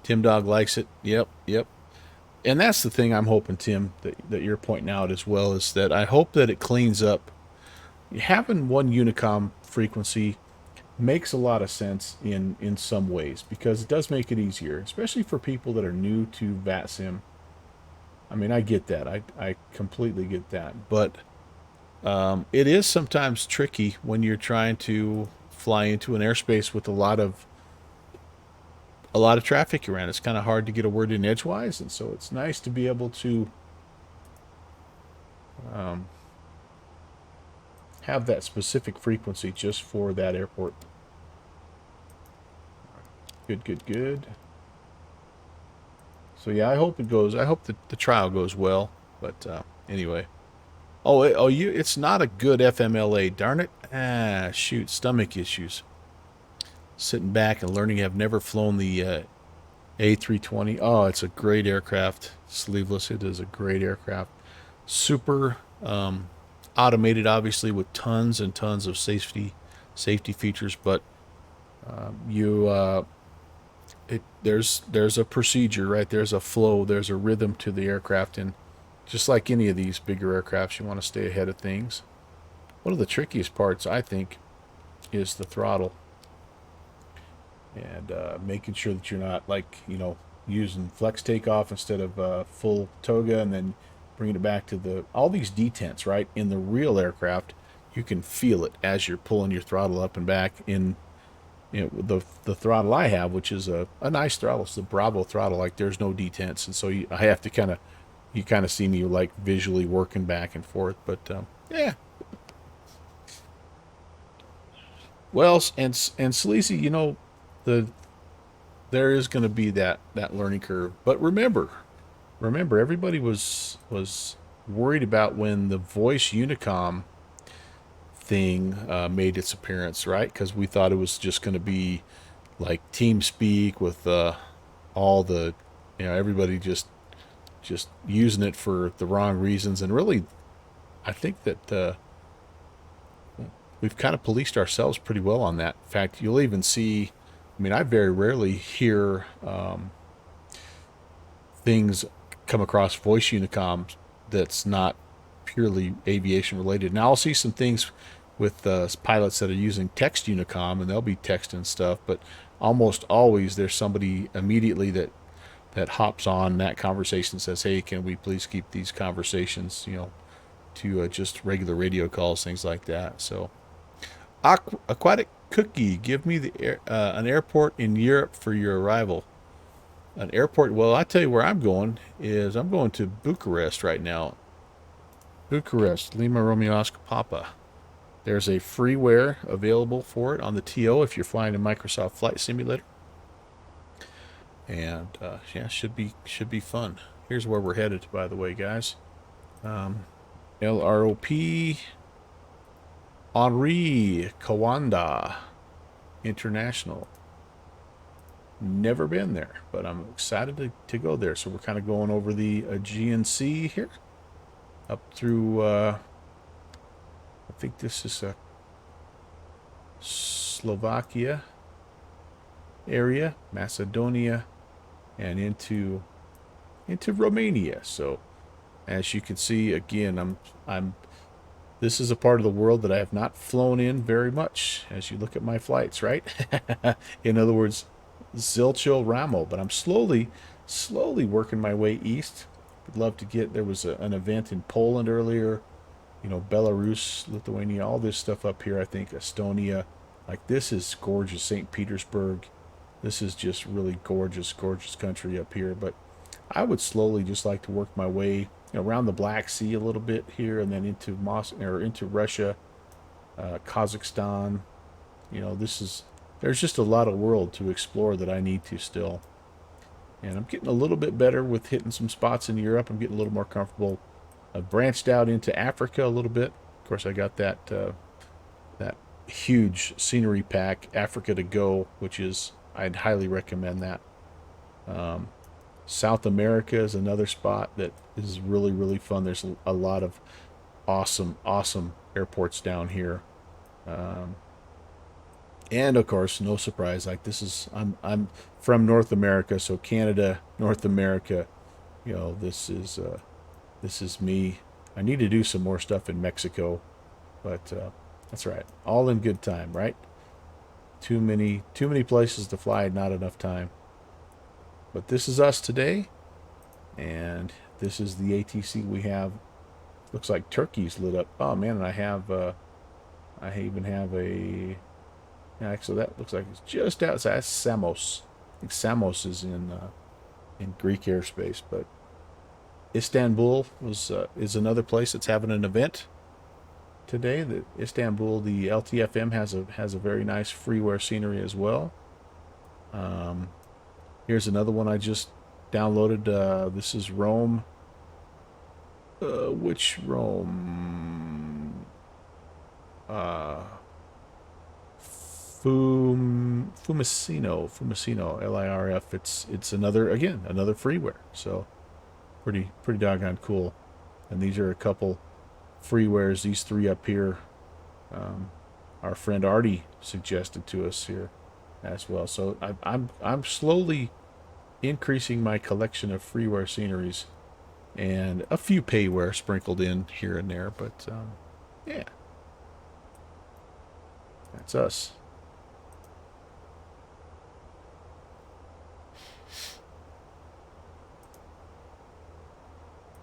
Tim Dog likes it. Yep. And that's the thing I'm hoping, Tim, that you're pointing out as well, is that I hope that it cleans up. Having one Unicom frequency makes a lot of sense in some ways, because it does make it easier, especially for people that are new to VATSIM. I mean, I get that. I completely get that. But it is sometimes tricky when you're trying to fly into an airspace with a lot of traffic around. It's kind of hard to get a word in edgewise, and so it's nice to be able to have that specific frequency just for that airport. Good. So yeah, I hope that the trial goes well. But anyway, it's not a good FMLA, darn it. Shoot, stomach issues. Sitting back and learning. I've never flown the A320. Oh, it's a great aircraft. Sleeveless. It is a great aircraft. Super automated, obviously, with tons and tons of safety features. But there's a procedure, right? There's a flow. There's a rhythm to the aircraft, and just like any of these bigger aircrafts, you want to stay ahead of things. One of the trickiest parts, I think, is the throttle. And making sure that you're not, using flex takeoff instead of full toga, and then bringing it back to all these detents, right? In the real aircraft, you can feel it as you're pulling your throttle up and back. In the throttle I have, which is a nice throttle, it's the Bravo throttle, like there's no detents, and so I have to you kind of see me like visually working back and forth. But yeah. Well, and Sleazy, there is going to be that learning curve. But remember, everybody was worried about when the voice Unicom thing made its appearance, right? Because we thought it was just going to be like TeamSpeak with all the, everybody just using it for the wrong reasons. And really, I think that we've kind of policed ourselves pretty well on that. In fact, you'll even see, I very rarely hear things come across voice Unicom that's not purely aviation related. Now I'll see some things with pilots that are using text Unicom, and they'll be texting stuff, but almost always there's somebody immediately that hops on that conversation and says, hey, can we please keep these conversations, to just regular radio calls, things like that. So Aquatic Cookie, give me an airport in Europe for your arrival. An airport, well, I tell you where I'm going to Bucharest right now. Bucharest, Lima Romeo Oscar Papa. There's a freeware available for it on the TO if you're flying a Microsoft Flight Simulator. And yeah, should be fun. Here's where we're headed, by the way, guys. LROP Henri Kawanda International. Never been there, but I'm excited to go there. So we're kind of going over the Aegean Sea here, up through, I think this is a Slovakia area, Macedonia, and into Romania. So as you can see, again, I'm This is a part of the world that I have not flown in very much, as you look at my flights, right? In other words, Zilcho Ramo, but I'm slowly working my way east. Would love to get, there was an event in Poland earlier, you know, Belarus, Lithuania, all this stuff up here, I think, Estonia. Like, this is gorgeous, St. Petersburg. This is just really gorgeous, gorgeous country up here, but I would slowly just like to work my way around the Black Sea a little bit here, and then into into Russia, Kazakhstan. You know, there's just a lot of world to explore that I need to still. And I'm getting a little bit better with hitting some spots in Europe. I'm getting a little more comfortable. I've branched out into Africa a little bit. Of course, I got that that huge scenery pack, Africa to Go, which is, I'd highly recommend that. South America is another spot that is really, really fun. There's a lot of awesome, awesome airports down here. And of course, no surprise, like this is, I'm from North America, so Canada, North America, you know, this is me. I need to do some more stuff in Mexico, but that's right. All in good time, right? Too many places to fly, not enough time. But this is us today, and this is the ATC we have. Looks like Turkey's lit up. Oh man, and I even have a. Yeah, actually, that looks like it's just outside. That's Samos. I think Samos is in Greek airspace, but Istanbul is another place that's having an event today. The Istanbul, the LTFM has a very nice freeware scenery as well. Here's another one I just downloaded. This is Rome. Which Rome? Fiumicino, LIRF. It's another freeware. So pretty doggone cool. And these are a couple freewares. These three up here, our friend Artie suggested to us here as well. So I'm slowly increasing my collection of freeware sceneries, and a few payware sprinkled in here and there. But yeah, that's us.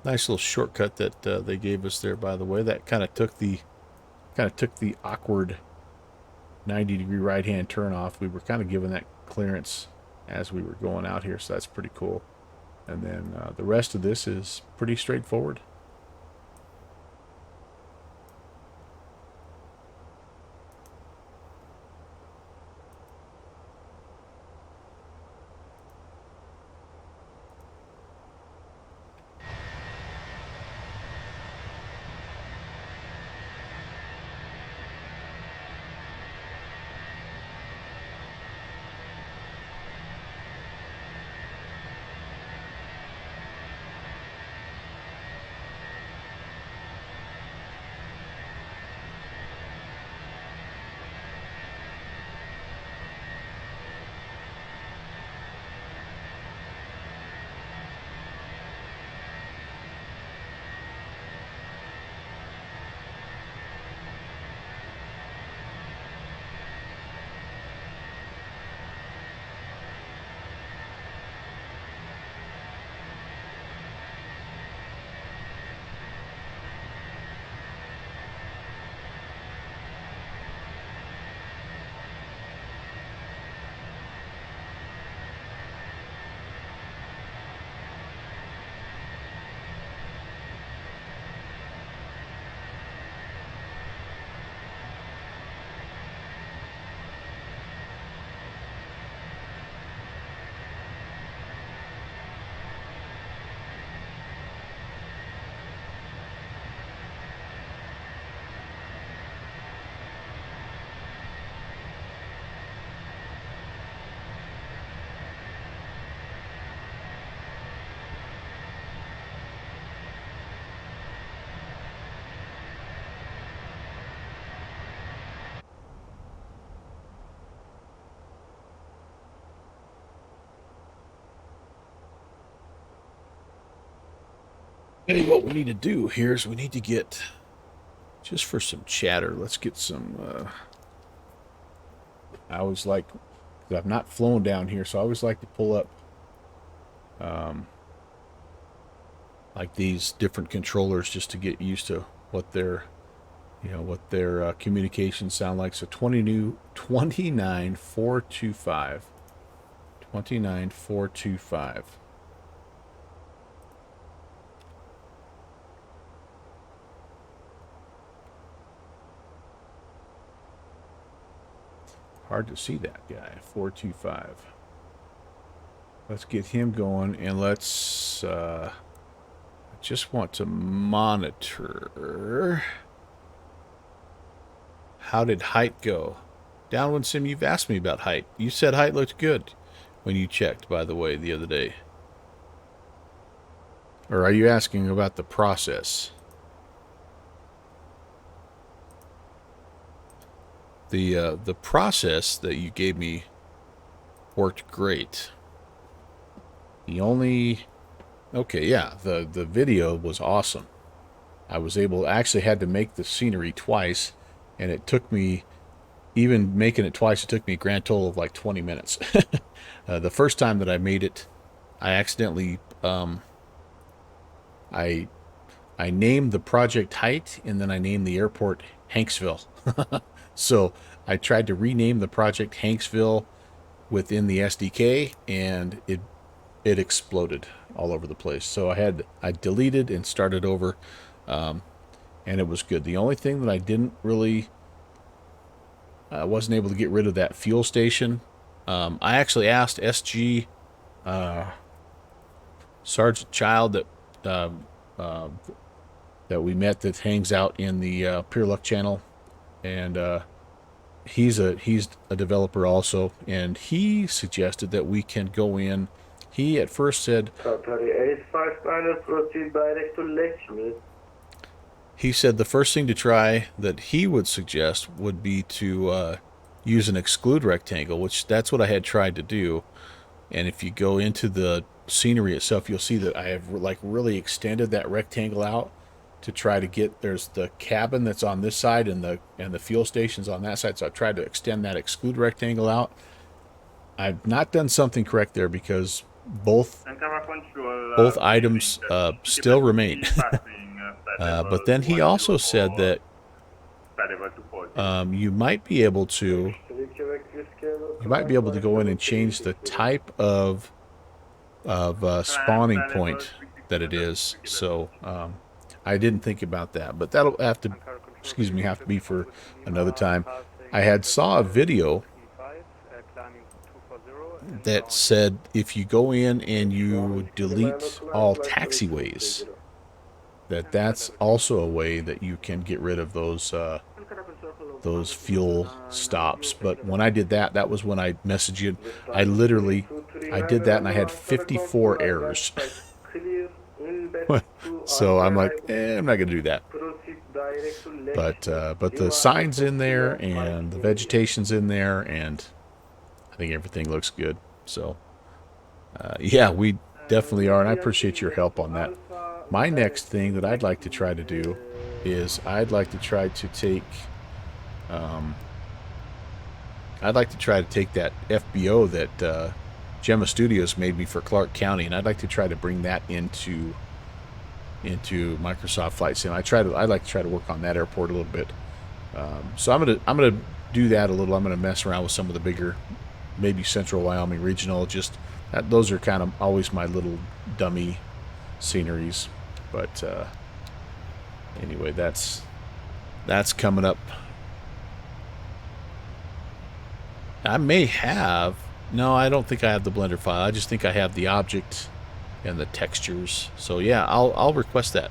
Nice little shortcut that they gave us there, by the way. That kind of took the awkward 90-degree right-hand turn off. We were kind of given that clearance as we were going out here, so that's pretty cool. And then the rest of this is pretty straightforward. Hey, what we need to do here is we need to get just for some chatter, let's get some, I always like, I've not flown down here, so I always like to pull up, like these different controllers just to get used to what their, what their communications sound like. So 29425. 29425. Hard to see that guy. 425. Let's get him going, and let's I just want to monitor. How did height go? Downwind Sim, you've asked me about height. You said height looked good when you checked, by the way, the other day. Or are you asking about the process? The process that you gave me worked great. The only... Okay, yeah, the video was awesome. I was able... I actually had to make the scenery twice, and it took me... Even making it twice, it took me a grand total of like 20 minutes. The first time that I made it, I accidentally... I named the project height, and then I named the airport Hanksville. So I tried to rename the project Hanksville within the SDK, and it exploded all over the place. So I deleted and started over, and it was good. The only thing that I didn't really, I wasn't able to get rid of that fuel station. I actually asked SG Sergeant Child that we met, that hangs out in the Pure Luck channel, and he's a developer also, and he suggested that we can go in. He at first said, he said the first thing to try that he would suggest would be to use an exclude rectangle, which that's what I had tried to do. And if you go into the scenery itself, you'll see that I have like really extended that rectangle out to try to get, there's the cabin that's on this side and the fuel stations on that side. So I tried to extend that exclude rectangle out. I've not done something correct there, because both items still remain. But then he also said that you might be able to go in and change the type of spawning point that it is. So I didn't think about that, but that'll have to, have to be for another time. I had saw a video that said if you go in and you delete all taxiways, that's also a way that you can get rid of those fuel stops. But when I did that, that was when I messaged you. I did that and I had 54 errors. So I'm like, I'm not gonna do that. But the sign's in there and the vegetation's in there, and I think everything looks good. So yeah, we definitely are, and I appreciate your help on that. My next thing that I'd like to try to do is I'd like to try to take that FBO that Gemma Studios made me for Clark County, and I'd like to try to bring that into Microsoft Flight Sim. I'd like to try to work on that airport a little bit. So I'm gonna do that a little. I'm gonna mess around with some of the bigger, maybe Central Wyoming Regional. Just those are kind of always my little dummy sceneries. But anyway, that's coming up. I may have, no, I don't think I have the Blender file. I just think I have the object and the textures. So yeah, I'll request that.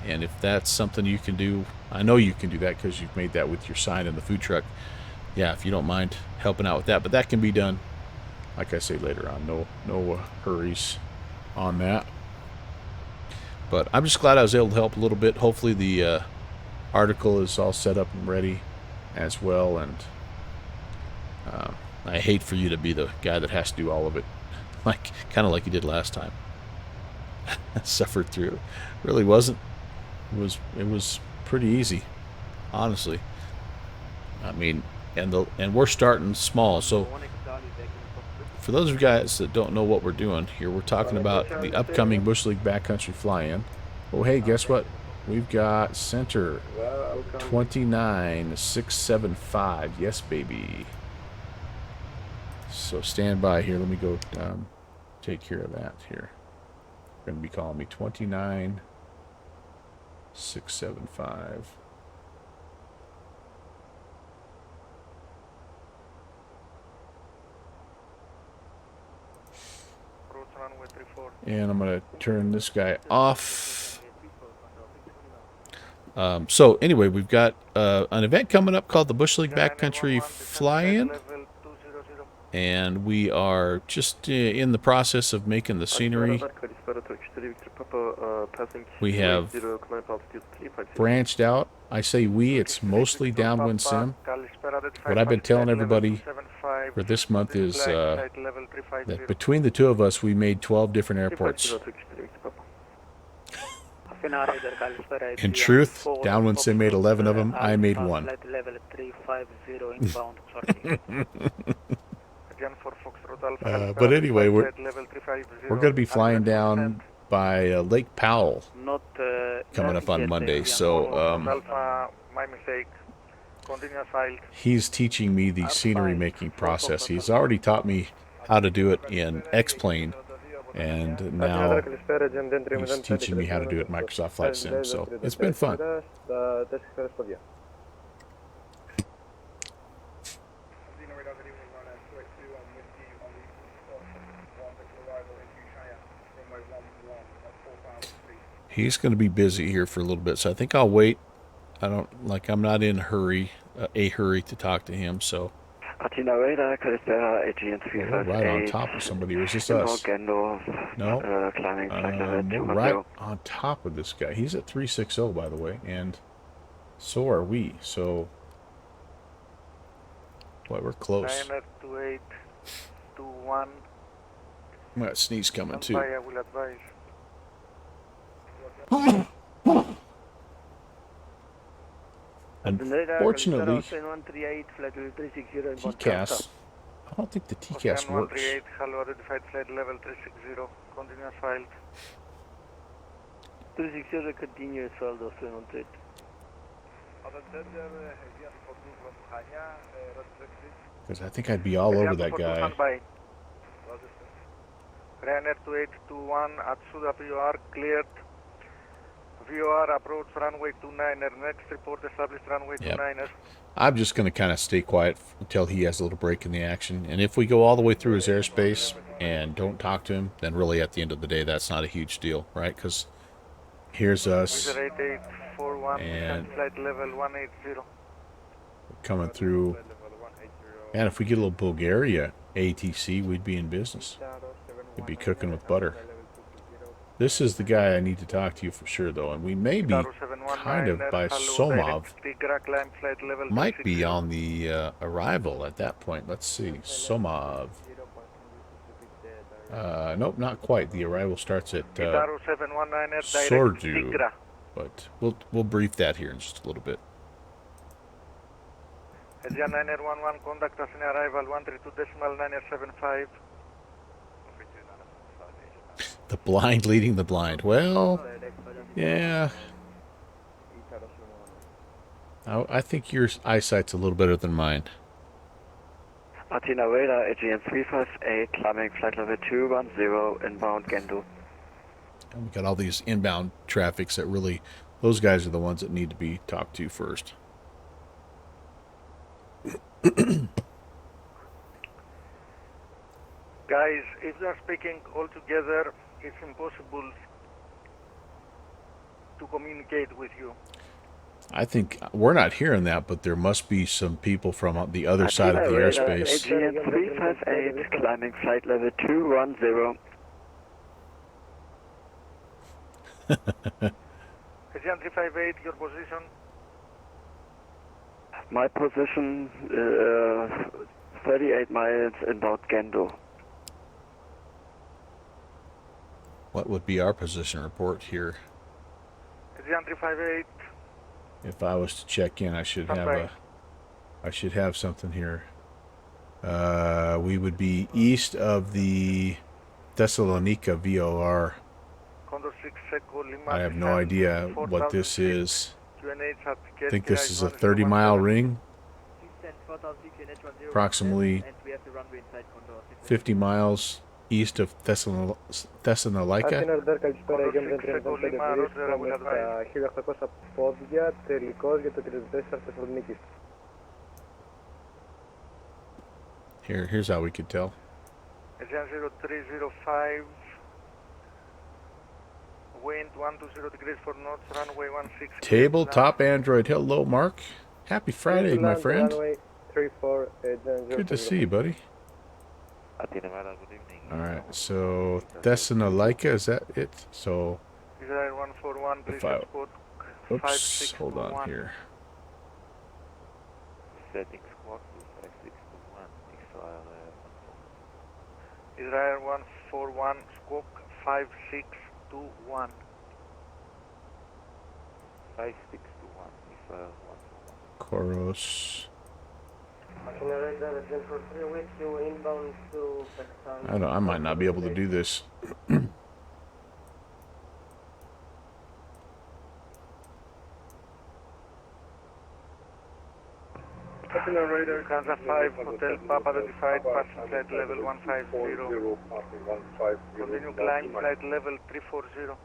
And if that's something you can do, I know you can do that because you've made that with your sign and the food truck. Yeah, if you don't mind helping out with that, but that can be done, like I say, later on. No hurries on that. But I'm just glad I was able to help a little bit. Hopefully the article is all set up and ready as well. And I hate for you to be the guy that has to do all of it, kind of like you did last time. Suffered through. Really wasn't. It was pretty easy. honestly. I mean, and we're starting small. So for those of you guys that don't know what we're doing here, we're talking about the upcoming Bush League backcountry fly-in. Oh, hey, guess what? We've got center 29675. Yes, baby. So stand by here. Let me go take care of that here. Going to be calling me 29675. And I'm going to turn this guy off. So anyway, we've got an event coming up called the Bush League Backcountry Fly-In. And we are just in the process of making the scenery. We have branched out. I say we, it's mostly downwind sim. What I've been telling everybody for this month is that between the two of us, we made 12 different airports. In truth, downwind sim made 11 of them. I made one. But anyway, we're going to be flying down by Lake Powell coming up on Monday. So he's teaching me the scenery making process. He's already taught me how to do it in X-Plane, and now he's teaching me how to do it in Microsoft Flight Sim. So it's been fun. He's going to be busy here for a little bit, so I think I'll wait. I'm not in a hurry to talk to him, so. We're right on top of somebody, or is this us? No. We're right on top of this guy. He's at 360, by the way, and so are we, so. Boy, we're close. We got sneeze coming, too. Unfortunately, TCAS, I don't think the TCAS works. Because I think I'd be all over that guy. Ryanair 2821 at Suda VOR cleared. VOR approach runway 29er. Next report established runway 29er. I'm just going to kind of stay quiet until he has a little break in the action. And if we go all the way through his airspace and don't talk to him, then really at the end of the day, that's not a huge deal, right? Because here's us. And coming through. And if we get a little Bulgaria ATC, we'd be in business. We'd be cooking with butter. This is the guy I need to talk to you for sure, though. And we may be kind of by Somov. Might be on the arrival at that point. Let's see. Somov. Nope, not quite. The arrival starts at Sordu. But we'll brief that here in just a little bit. Asia 911, contact us in arrival 132.975. The blind leading the blind. Well, yeah. I think your eyesight's a little better than mine. Athena radar, AGN 358, climbing flight level 210, inbound Gendo. And we got all these inbound traffics that really, those guys are the ones that need to be talked to first. Guys, if they are speaking all together, it's impossible to communicate with you. I think we're not hearing that, but there must be some people from the other side of the airspace. AGN 358, climbing flight level 210. AGN 358, your position? My position, 38 miles inbound Gendo. What would be our position report here? AGN 358. If I was to check in, I should have something here. We would be east of the Thessalonica VOR. I have no idea what this is. I think this is a 30-mile ring, approximately 50 miles east of Thessalonica. Athena Radar, καλησπέρα, Γιώργο 305, βρίσκομαι στα 1800 πόδια, τελικός για το 34 Θεσσαλονίκης. Here's how we could tell. 0305, wind 120 degrees for north, runway 16. Tabletop Android. Hello, Mark. Happy Friday, my friend. Runway 34, Good to see you, buddy. All right, so Thessalonica, is that it? So, Israel 141, if I, oops, hold on here. Settings squawk 5621, Israel 141, squawk 5621. 5621, Israel 141. Koros. Athena Radar, Agent for 3 with you inbound to Pakistan. I might not be able to do this. Athena Radar, Kansas 5, Hotel Papa notified, passing flight level 150. Continue climb flight level 340.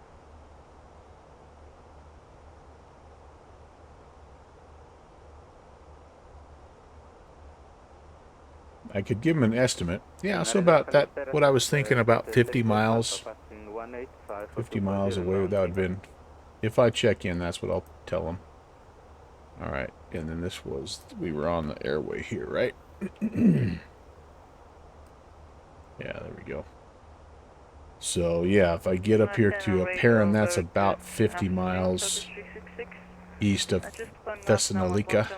I could give him an estimate. Yeah, so about that, what I was thinking, about 50 miles. 50 miles away, that would have been, if I check in, that's what I'll tell him. All right, and then this was, we were on the airway here, right? Yeah, there we go. So, yeah, if I get up here to Apparent, that's about 50 miles east of Thessalonica.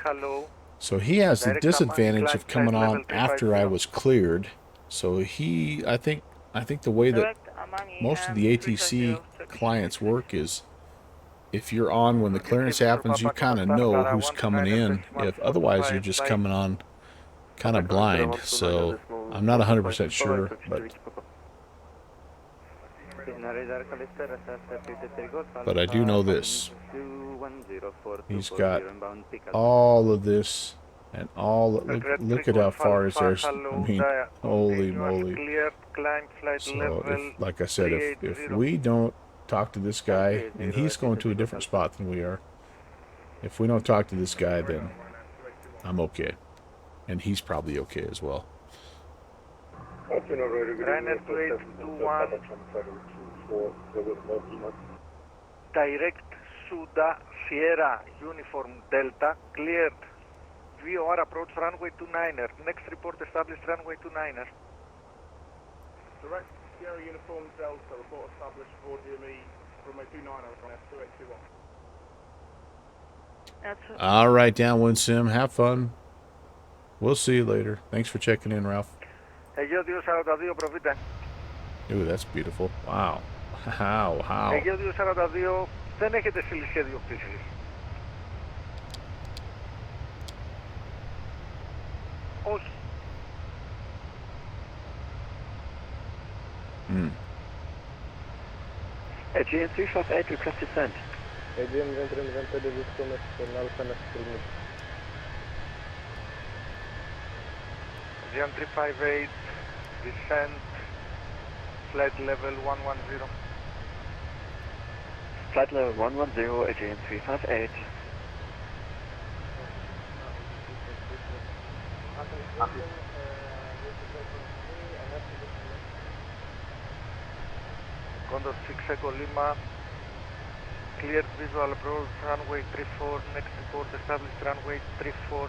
Hello. So he has the disadvantage of coming on after I was cleared. So I think the way that most of the ATC clients work is, if you're on when the clearance happens, you kind of know who's coming in. If otherwise, you're just coming on kind of blind. So I'm not 100% sure, but I do know this. He's got all of this, and look at how far is there. I mean, holy moly. So, like I said, if we don't talk to this guy, and he's going to a different spot than we are, if we don't talk to this guy, then I'm okay. And he's probably okay as well. Direct Suda Sierra Uniform Delta cleared. VOR approach runway 29er. Next report established runway 29er. Direct Sierra Uniform Delta, report established for DME runway 29er from F281. All right, downwind sim. Have fun. We'll see you later. Thanks for checking in, Ralph. Αιγαίο 242, προβείτε. Ooh, that's beautiful. Wow. How? Αιγαίο 242, δεν έχετε στείλει σχέδιο πτήσης. Όχι. Aegean 358, request descent. Aegean 0305, βρίσκομαι στον Α1 στιγμή. Aegean 358, descent, flight level 110. Flight level 110, Aegean 358. Condor 6 Echo Lima, cleared visual approach runway 34, next report established runway 34.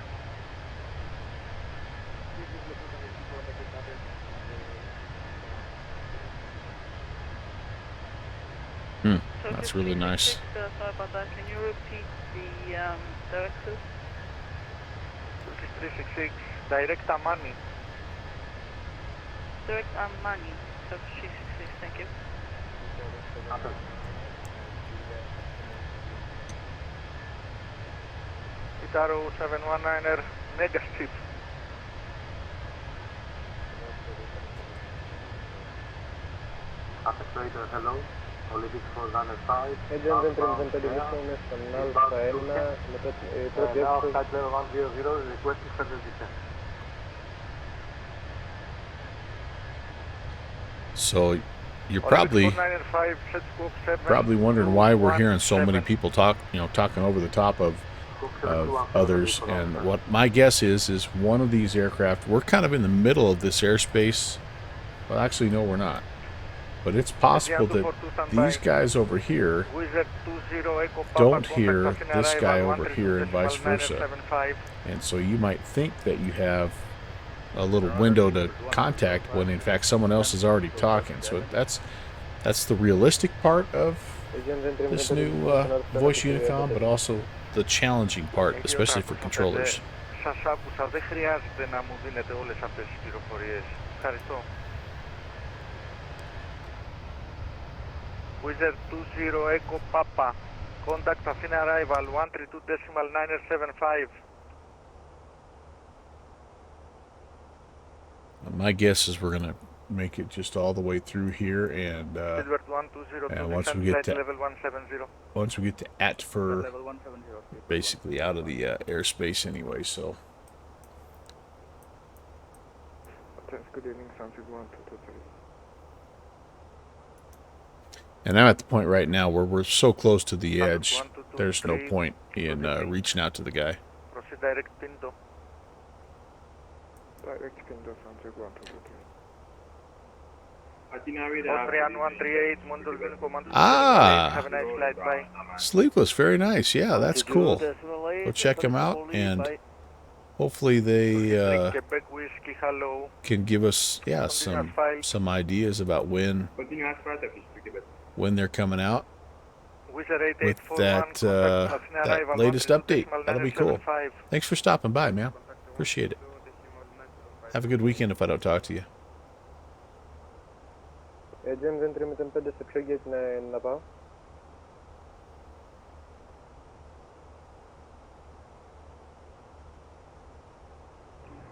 That's really nice. Sorry about that. Can you repeat the directives? 366, direct Amani. Direct Armani, Turkish 366, thank you. Itaru 719er, mega strip. Operator, hello. Olympic for runner 5. Agent δεν 35 μισθούμε στον Α1 με το πρώτη Now έξω. flight level 100, requesting further descent. So you're probably wondering why we're hearing so many people talking over the top of others. And what my guess is one of these aircraft, we're kind of in the middle of this airspace. Well, actually, no, we're not. But it's possible that these guys over here don't hear this guy over here and vice versa. And so you might think that you have a little window to contact when in fact someone else is already talking. So that's the realistic part of this new voice unicom, but also the challenging part, especially for controllers. Σας άκουσα, δεν χρειάζεται να μου δίνετε όλες αυτές τις πληροφορίες. Ευχαριστώ. Wizard 20 Echo Papa, contact Athena arrival 132.975. My guess is we're going to make it just all the way through here, and once we get to Atfer, basically out of the airspace anyway. So. Good evening, Sanford 1223. And I'm at the point right now where we're so close to the edge, there's no point in reaching out to the guy. Proceed direct Pinto. Direct Pinto, Sanford 1223. Ah! Have a nice flight, bye. Sleepless, very nice. Yeah, that's cool. Go check them out, and hopefully they can give us some ideas about when they're coming out with that latest update. That'll be cool. Thanks for stopping by, man. Appreciate it. Have a good weekend if I don't talk to you. Agent δεν 305 σε ποιο gate να πάω?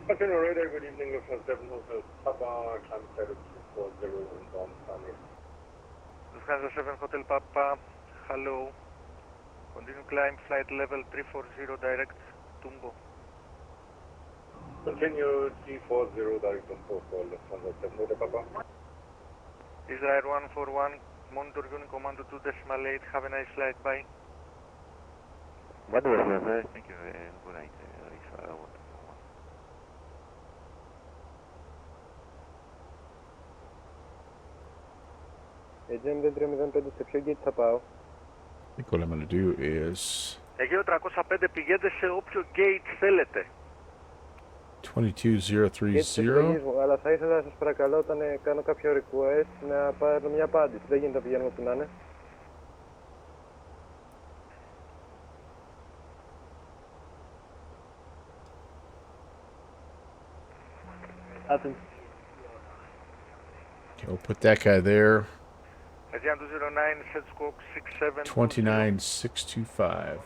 Athena radar, good evening, Lufthansa 7 Hotel Papa, climb status 240 inbound Sunny. Lufthansa 7 Hotel Papa, hello. Continue climb flight level 340 direct Tumbo. Continue 340 direct Tumbo for Lufthansa 7 Hotel Papa. Israel 141, monitor unit commando 2.8, have a nice flight, bye. Thank you, good night. Agent δεν 305 σε ποιο gate θα πάω? I think what I'm going to do is... Αιγαίο 305, πηγαίνετε σε όποιο gate θέλετε. 22030. Αλλά θα ήθελα να σας παρακαλώ όταν κάνω κάποιο request να πάρω μια απάντηση. Δεν γίνεται να πηγαίνουμε που να είναι. Athens. Okay, we'll put that guy there. Aegean 209, set scope 67. 29625.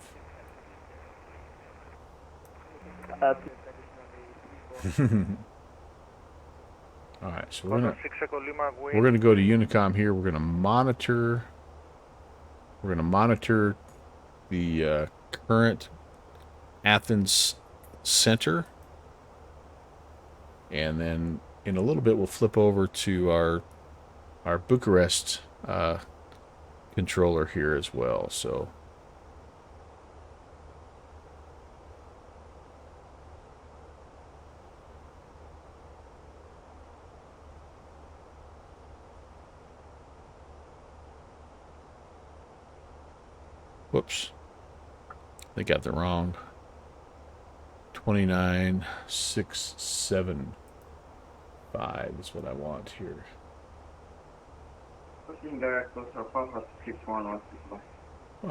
All right, so we're gonna go to Unicom here. We're gonna monitor the current Athens center, and then in a little bit we'll flip over to our Bucharest controller here as well. So. Whoops. They got the wrong 29675 is what I want here. Well,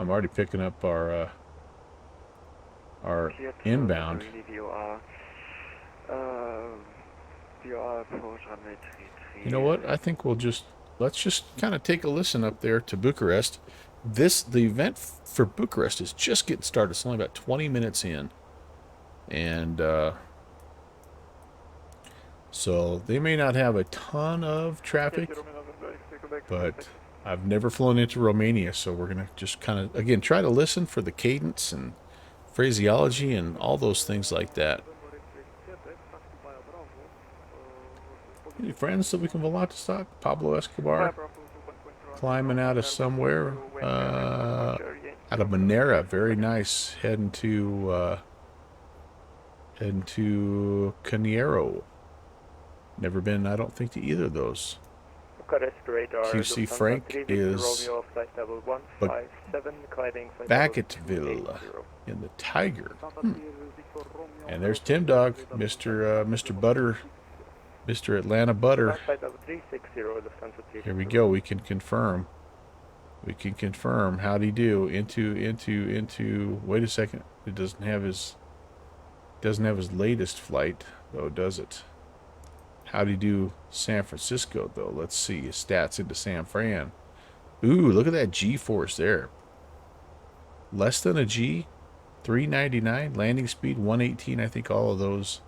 I'm already picking up our inbound. IFR approach runway 33. You know what? I think let's just kind of take a listen up there to Bucharest. The event for Bucharest is just getting started. It's only about 20 minutes in. And so they may not have a ton of traffic, but I've never flown into Romania, so we're going to just kind of, again, try to listen for the cadence and phraseology and all those things like that. Any friends that we can Volastock? Pablo Escobar climbing out of somewhere, out of Monera, very nice, heading to Caniero. Never been, I don't think, to either of those. Bucharest radar, QC Frank is Baggetville in the Tiger. And there's Tim Dog, Mr. Butter, Mr. Atlanta Butter. Here we go. We can confirm. How'd he do? Into. Wait a second. It doesn't have his latest flight, though, does it? How'd he do San Francisco, though? Let's see his stats into San Fran. Ooh, look at that G-force there. Less than a G, 399. Landing speed 118. I think all of those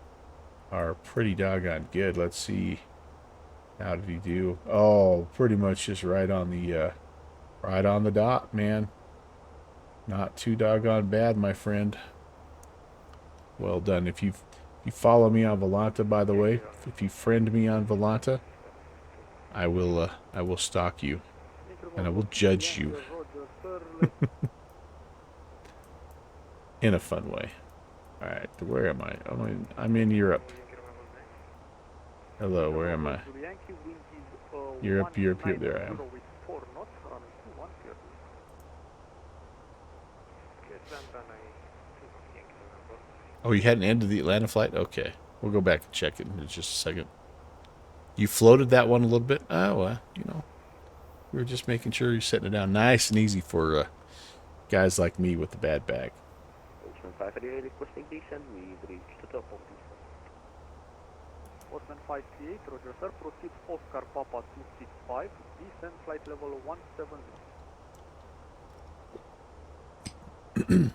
are pretty doggone good. Let's see. How did he do? Oh, pretty much just right on the dot, man. Not too doggone bad, my friend. Well done. If you follow me on Volanta, by the way, if you friend me on Volanta, I will stalk you and I will judge you in a fun way. All right, where am I? I'm in Europe. Hello, where am I? Europe. There I am. Oh, you hadn't ended the Atlanta flight? Okay. We'll go back and check it in just a second. You floated that one a little bit? Oh, well, we were just making sure you're setting it down nice and easy for guys like me with the bad bag. Horseman 538, Roger sir, proceed Oscar Papa 265, descend flight level 170.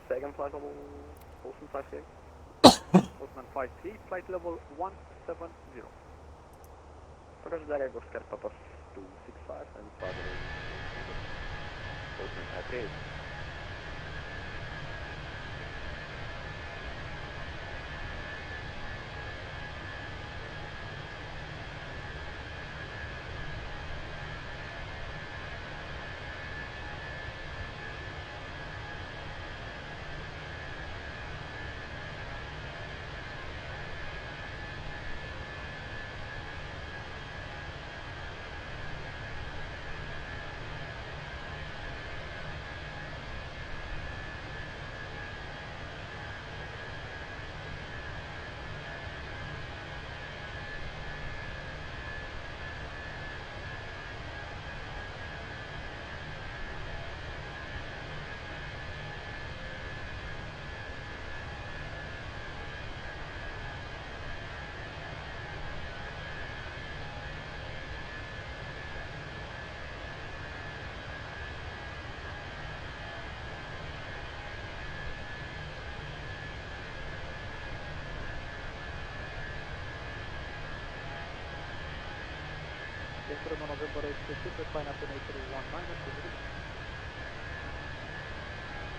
Second flight level, Horseman 538. Horseman 538, flight level 170. Roger direct Oscar Papa 265 and flight level Horseman 538. November 86, flying up in A319.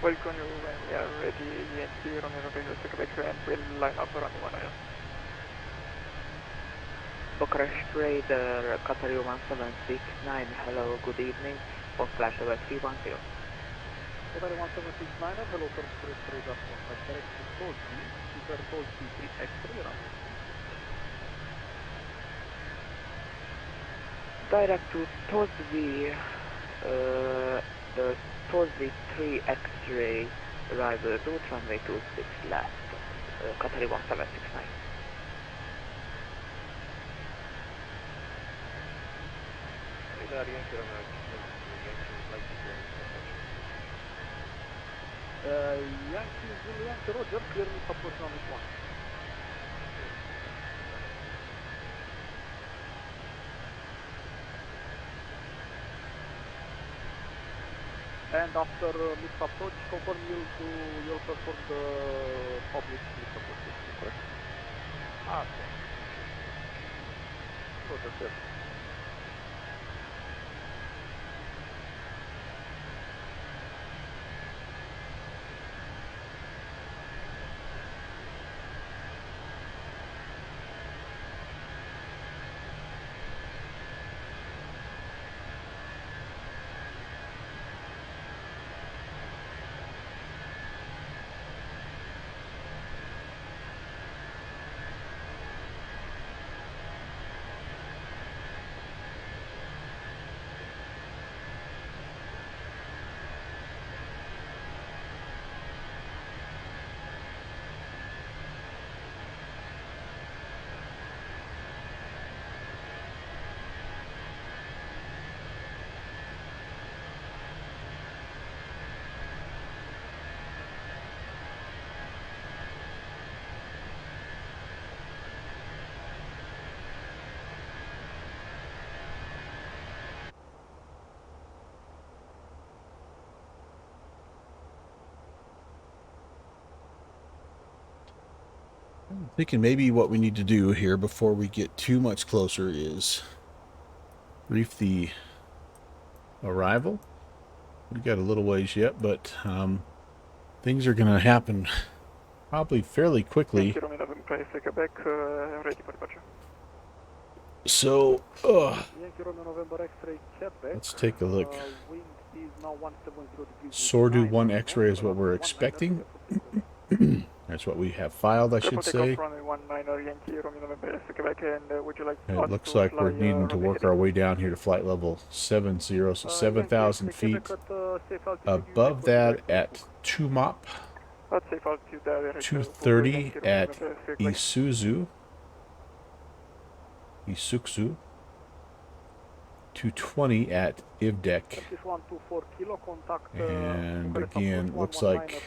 Welcome you when we are ready, ENT Romeo November Quebec and we'll line up around 1 AM. Bucharest Radar, Qatar 1769, hello, good evening, on flight level 310. Qatar 1769, hello, sir, Bucharest Radar, direct to Tolsi, super Tolsi 3X3, direct to Tolsi, the Tolsi 3 X-ray, arrival route runway 26 left, Qatar 1769. Yankee, Roger, clear me approach on this one. and after mixed approach, confirm you'll perform the public mixed approach. Correct? Okay. Good, that's it. I'm thinking maybe what we need to do here before we get too much closer is brief the arrival. We got a little ways yet, but things are going to happen probably fairly quickly. So, let's take a look. Sordu 1 X-ray is what we're expecting. That's what we have filed, I should say. It looks like we're needing to work our way down here to flight level 70, so 7,000 feet. Above that at 2 MOP, 230 at Isuzu, 220 at Ivdek, and again, looks like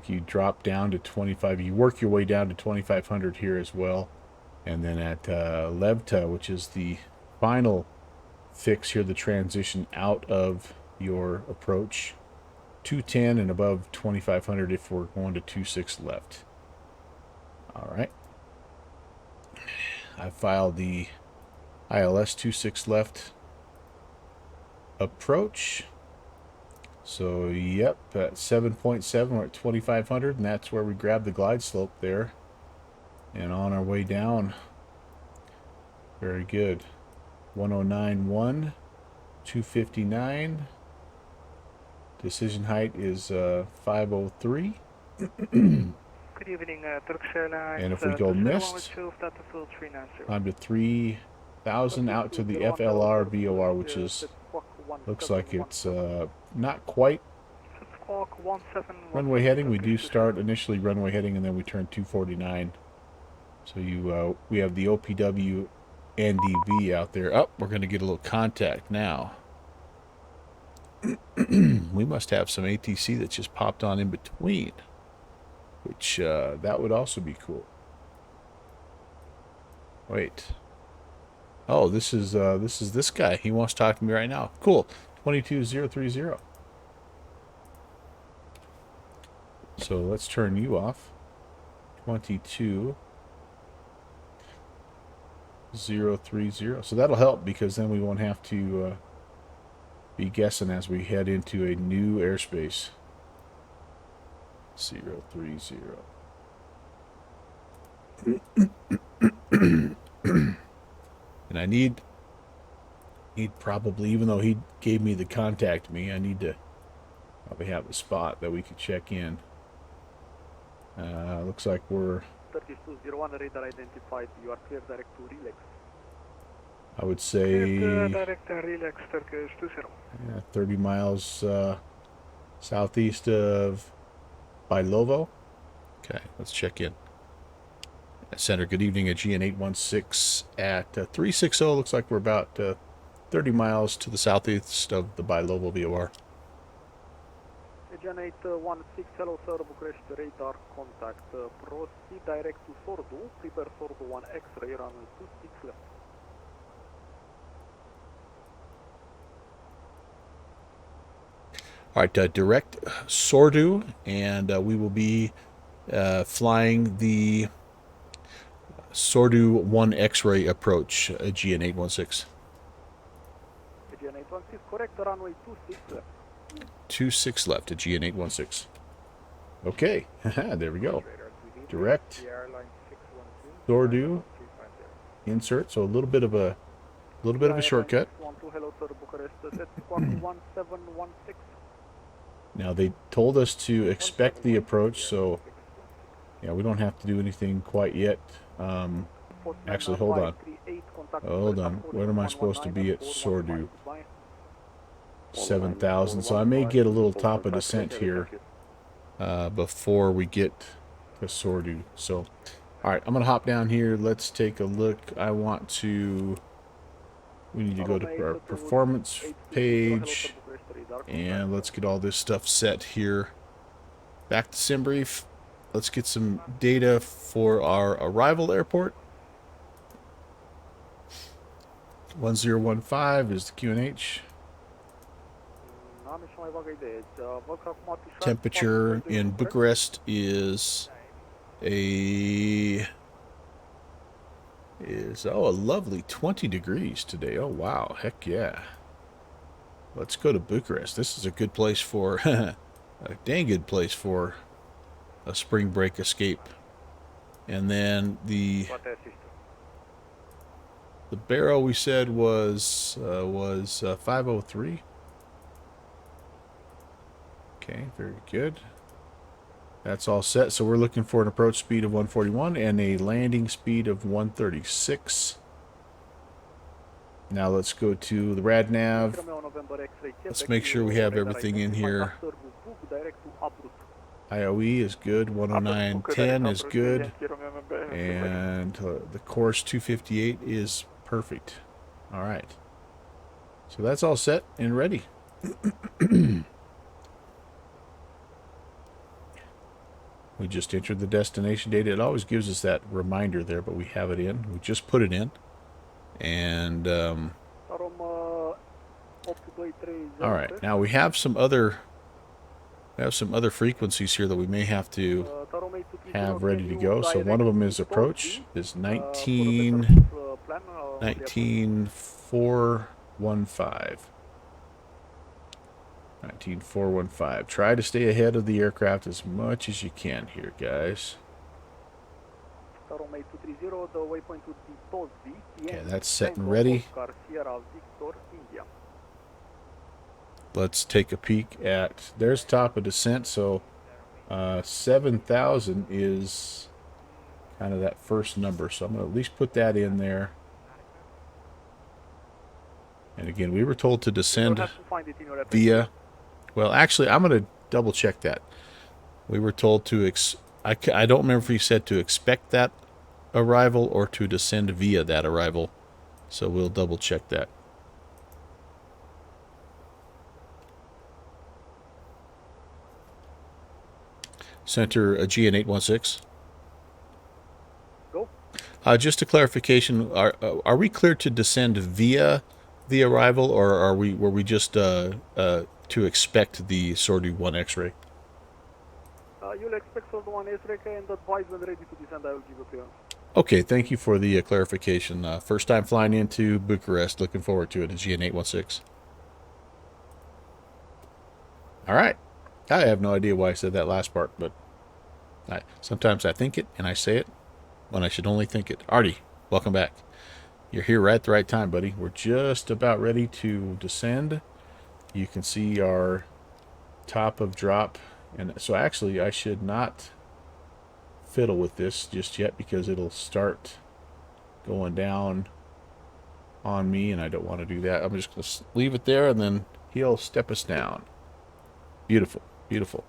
you drop down to 25. You work your way down to 2,500 here as well, and then at Levta, which is the final fix here, the transition out of your approach, 210 and above 2,500 if we're going to 26 left. All right. I filed the ILS 26 left approach. So, yep, at 7.7, we're at 2,500, and that's where we grab the glide slope there. And on our way down. Very good. 109.1, 259. Decision height is 503. Good evening, Turkish Airlines. And if we go missed, I'm to 3,000 out to the FLR VOR, which is, looks like it's not quite runway heading. We do start initially runway heading, and then we turn 249. So we have the OPW NDB out there. Oh, we're going to get a little contact now. We must have some ATC that just popped on in between, which that would also be cool. Wait. Oh, this is this guy. He wants to talk to me right now. Cool. 22030. So let's turn you off. 22030. So that'll help, because then we won't have to be guessing as we head into a new airspace. 030. And I need probably, even though he gave me the contact me, I need to probably have a spot that we could check in. Looks like we're 3201 radar identified. You are clear direct to relax. I would say Direct relax, Turkish 20. 30 miles southeast of Bailovo. Okay, let's check in. Center, good evening at GN 816 at 360. Looks like we're about 30 miles to the southeast of the Bailovo VOR. GN 816, hello sir, Bucharest radar contact. Proceed direct to Sordu, prepare Sordu 1 X-ray, runway 26 left. All right, direct Sordu, and we will be flying the Sordu 1 X-ray approach, GN 816. GN 816, correct, the runway 26 left. 26 left at GN 816. Okay, there we go. Direct Sordu insert, so a little bit of a shortcut. Hello, sir, Bucharest, set squawk 1716. Now they told us to expect the approach, so yeah, we don't have to do anything quite yet. Actually, hold on. Where am I supposed to be at Sordu? 7,000. So I may get a little top of descent here before we get to Sordu. So, all right, I'm gonna hop down here. Let's take a look. We need to go to our performance page, and let's get all this stuff set here. Back to SimBrief. Let's get some data for our arrival airport. 1015 is the QNH. Temperature in Bucharest is a lovely 20 degrees today. Oh wow, heck yeah. Let's go to Bucharest. This is a good place for a dang good place for a spring break escape. And then the barrel we said was 503. Okay, very good. That's all set. So we're looking for an approach speed of 141 and a landing speed of 136. Now let's go to the RadNav. Let's make sure we have everything in here. IOE is good. 109.10 is good. And the course 258 is perfect. All right. So that's all set and ready. We just entered the destination data. It always gives us that reminder there, but we have it in. We just put it in. And all right, now we have some other frequencies here that we may have to have ready to go. So one of them is approach, is 19415. 19415. Try to stay ahead of the aircraft as much as you can here, guys. Okay, that's set and ready. Let's take a peek at, there's top of descent, so 7,000 is kind of that first number, so I'm going to at least put that in there. And again, we were told to descend via, well, actually, I'm going to double check that. We were told to, I don't remember if he said to expect that arrival or to descend via that arrival, so we'll double check that. Center GN 816. Go. Just a clarification: are we clear to descend via the arrival, or were we just to expect the Sordu 1 X-ray? You'll expect Sordu 1 X-ray and advise when ready to descend. I will give you clearance. Okay, thank you for the clarification. First time flying into Bucharest. Looking forward to it. It's GN 816. All right. I have no idea why I said that last part, but sometimes I think it and I say it when I should only think it. Artie, welcome back. You're here right at the right time, buddy. We're just about ready to descend. You can see our top of drop. And so actually I should not fiddle with this just yet because it'll start going down on me and I don't want to do that. I'm just going to leave it there and then he'll step us down. Beautiful, beautiful.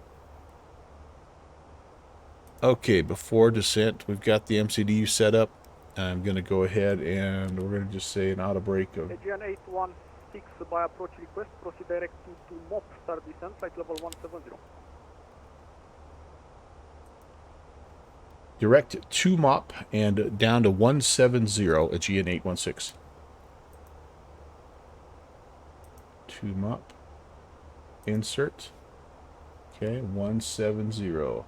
Okay, before descent, we've got the MCDU set up. I'm going to go ahead and we're going to just say an auto brake of... GN 816 by approach request, proceed direct to MOP, start descent, flight level 170. Direct to MOP and down to 170 at GN 816. To MOP. insert. Okay, 170.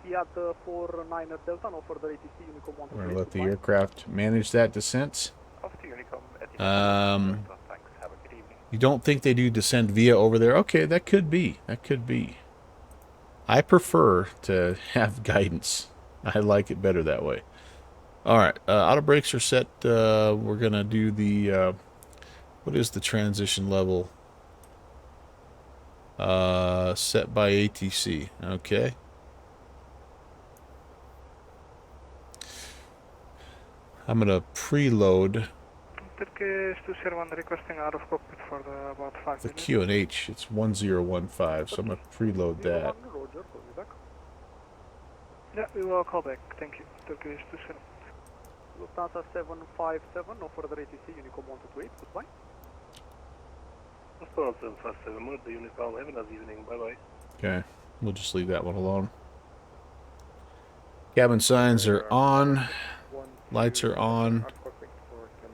Etihad 49 Delta, no further ATC, Unicom 1 We're going to let the aircraft manage that descent. You don't think they do descend via over there? Okay, that could be. That could be. I prefer to have guidance. I like it better that way. All right, auto brakes are set. We're going to do the, what is the transition level? Set by ATC. Okay. I'm going to preload Turkish 201 requesting out of cockpit for about 5 the minutes. Q&H. It's 1015, so I'm going to preload that. Roger, call me back. Yeah, we will call back. Thank you. Turkish 201. Lufthansa 757, no further ATC, Unicom 128, goodbye. Lufthansa 757, the Unicom, have a nice evening, bye-bye. Okay, we'll just leave that one alone. Cabin signs are on. Lights are on.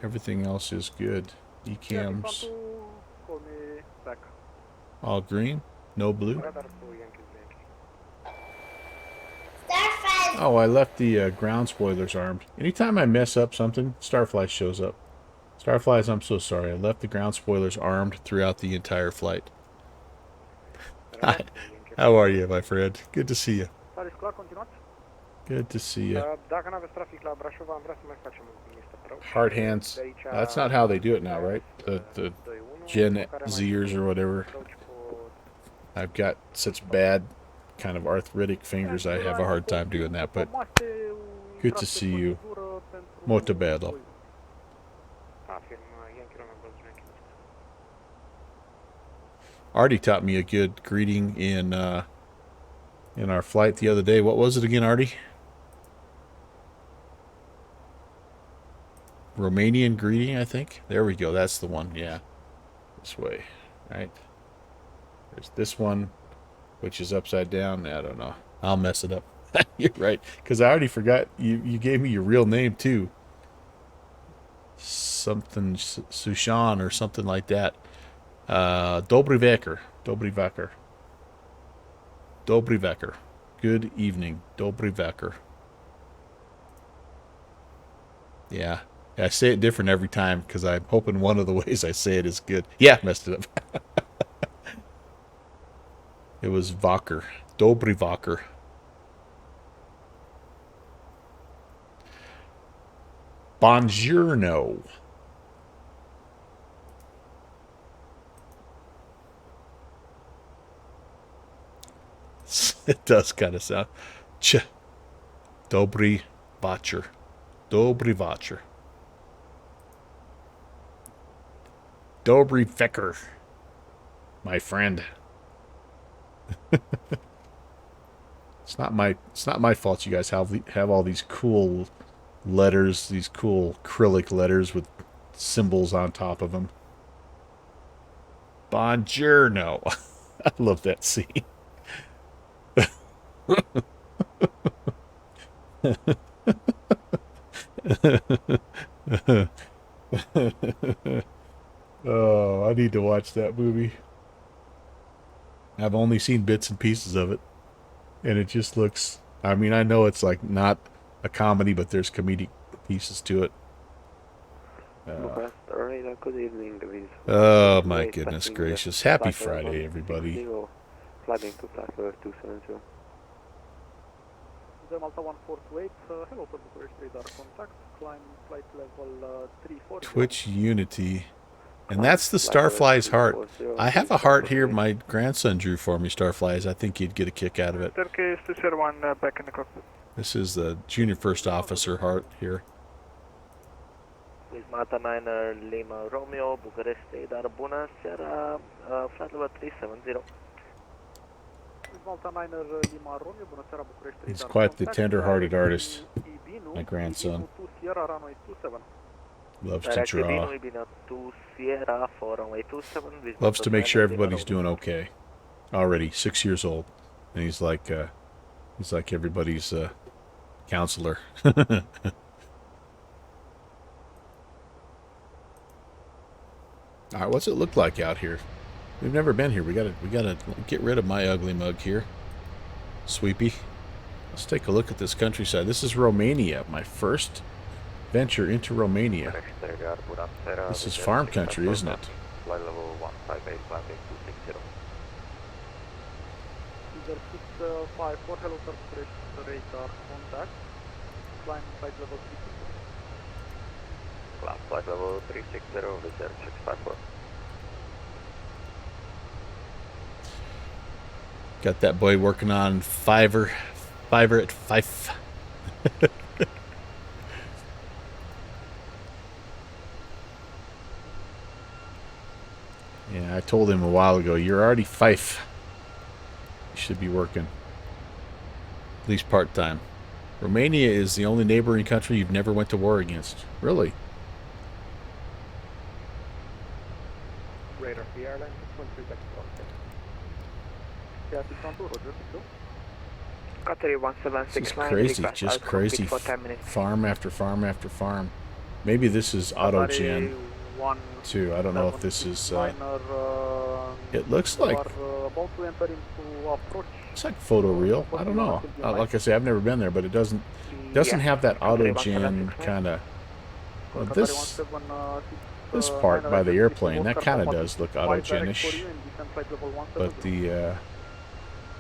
Everything else is good. Ecams. Call me back. All green. No blue. Oh, I left the ground spoilers armed. Anytime I mess up something, Starfly shows up. Starflies, I'm so sorry. I left the ground spoilers armed throughout the entire flight. Hi. How are you, my friend? Good to see you. Good to see you. Hard hands. That's not how they do it now, right? The Gen Zers or whatever. I've got such bad kind of arthritic fingers, I have a hard time doing that, but good to see you. Molto bello. Artie taught me a good greeting in our flight the other day. What was it again, Artie? Romanian greeting, I think. There we go. That's the one. Yeah. This way. Right. There's this one, which is upside down. I don't know. I'll mess it up. You're right. Because I already forgot. You gave me your real name, too. Something Sushan or something like that. Dobry večer. Dobry večer. Dobry večer. Good evening. Dobry večer. Yeah. I say it different every time because I'm hoping one of the ways I say it is good. Yeah, messed it up. It was večer. Dobry večer. Buongiorno. It does kind of sound. Ch. Dobry večer. Dobry večer. Dobry večer. My friend. It's not my fault you guys have all these cool letters, these cool acrylic letters with symbols on top of them. Buongiorno. I love that scene. Oh, I need to watch that movie. I've only seen bits and pieces of it. And it just looks... I mean, I know it's like not a comedy, but there's comedic pieces to it. Oh, my goodness gracious. Happy Friday, everybody. Flying to flight level 272. Malta 148, hello for Bucharest radar contact, climb flight level 34. Twitch Unity. And that's the Starfly's heart. I have a heart here my grandson drew for me, Starflies. I think you'd get a kick out of it. Turkish 201 back in the cockpit. This is the junior first officer heart here. With Malta 9 Lima Romeo, Bucharest radar, bună seara, flight level 370. He's quite the tender-hearted artist, my grandson. Loves to draw. Loves to make sure everybody's doing okay. Already 6 years old, and he's like everybody's counselor. All right, what's it look like out here? We've never been here. We gotta get rid of my ugly mug here. Sweepy. Let's take a look at this countryside. This is Romania. My first venture into Romania. This is farm country, isn't it? Flight level 158, landing 260. Either 654, hello sir, radar contact. Climb flight level 360. Climb flight level 360, reserve 654. Got that boy working on Fiverr at Fife. Yeah, I told him a while ago, you're already Fife. You should be working. At least part-time. Romania is the only neighboring country you've never went to war against. Really? Radar, the airline 613 back to Roger, Qatar 1769. This is crazy, just crazy. Farm after farm after farm. Maybe this is auto-gen too. I don't know if this is... it looks like... It's like photoreal. I don't know. Like I say, I've never been there, but it doesn't have that auto-gen kind of... Well, this part by the airplane, that kind of does look auto-gen-ish.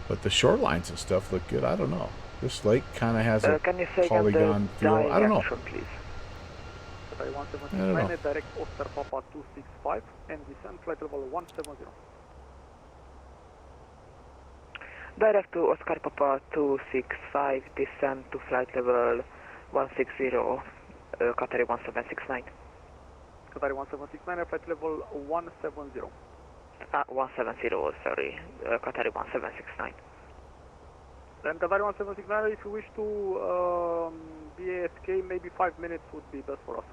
But the shorelines and stuff look good. I don't know. This lake kind of has a polygon feel. I don't know. I don't know. Direct Oscar Papa 265 and descend flight level 170. Direct to Oscar Papa 265, descend to flight level 160, Qatar 1769. Qatar 1769, flight level 170. 170, sorry, Qatar 1769. Then Qatar 1769, if you wish to BASK, maybe 5 minutes would be best for us.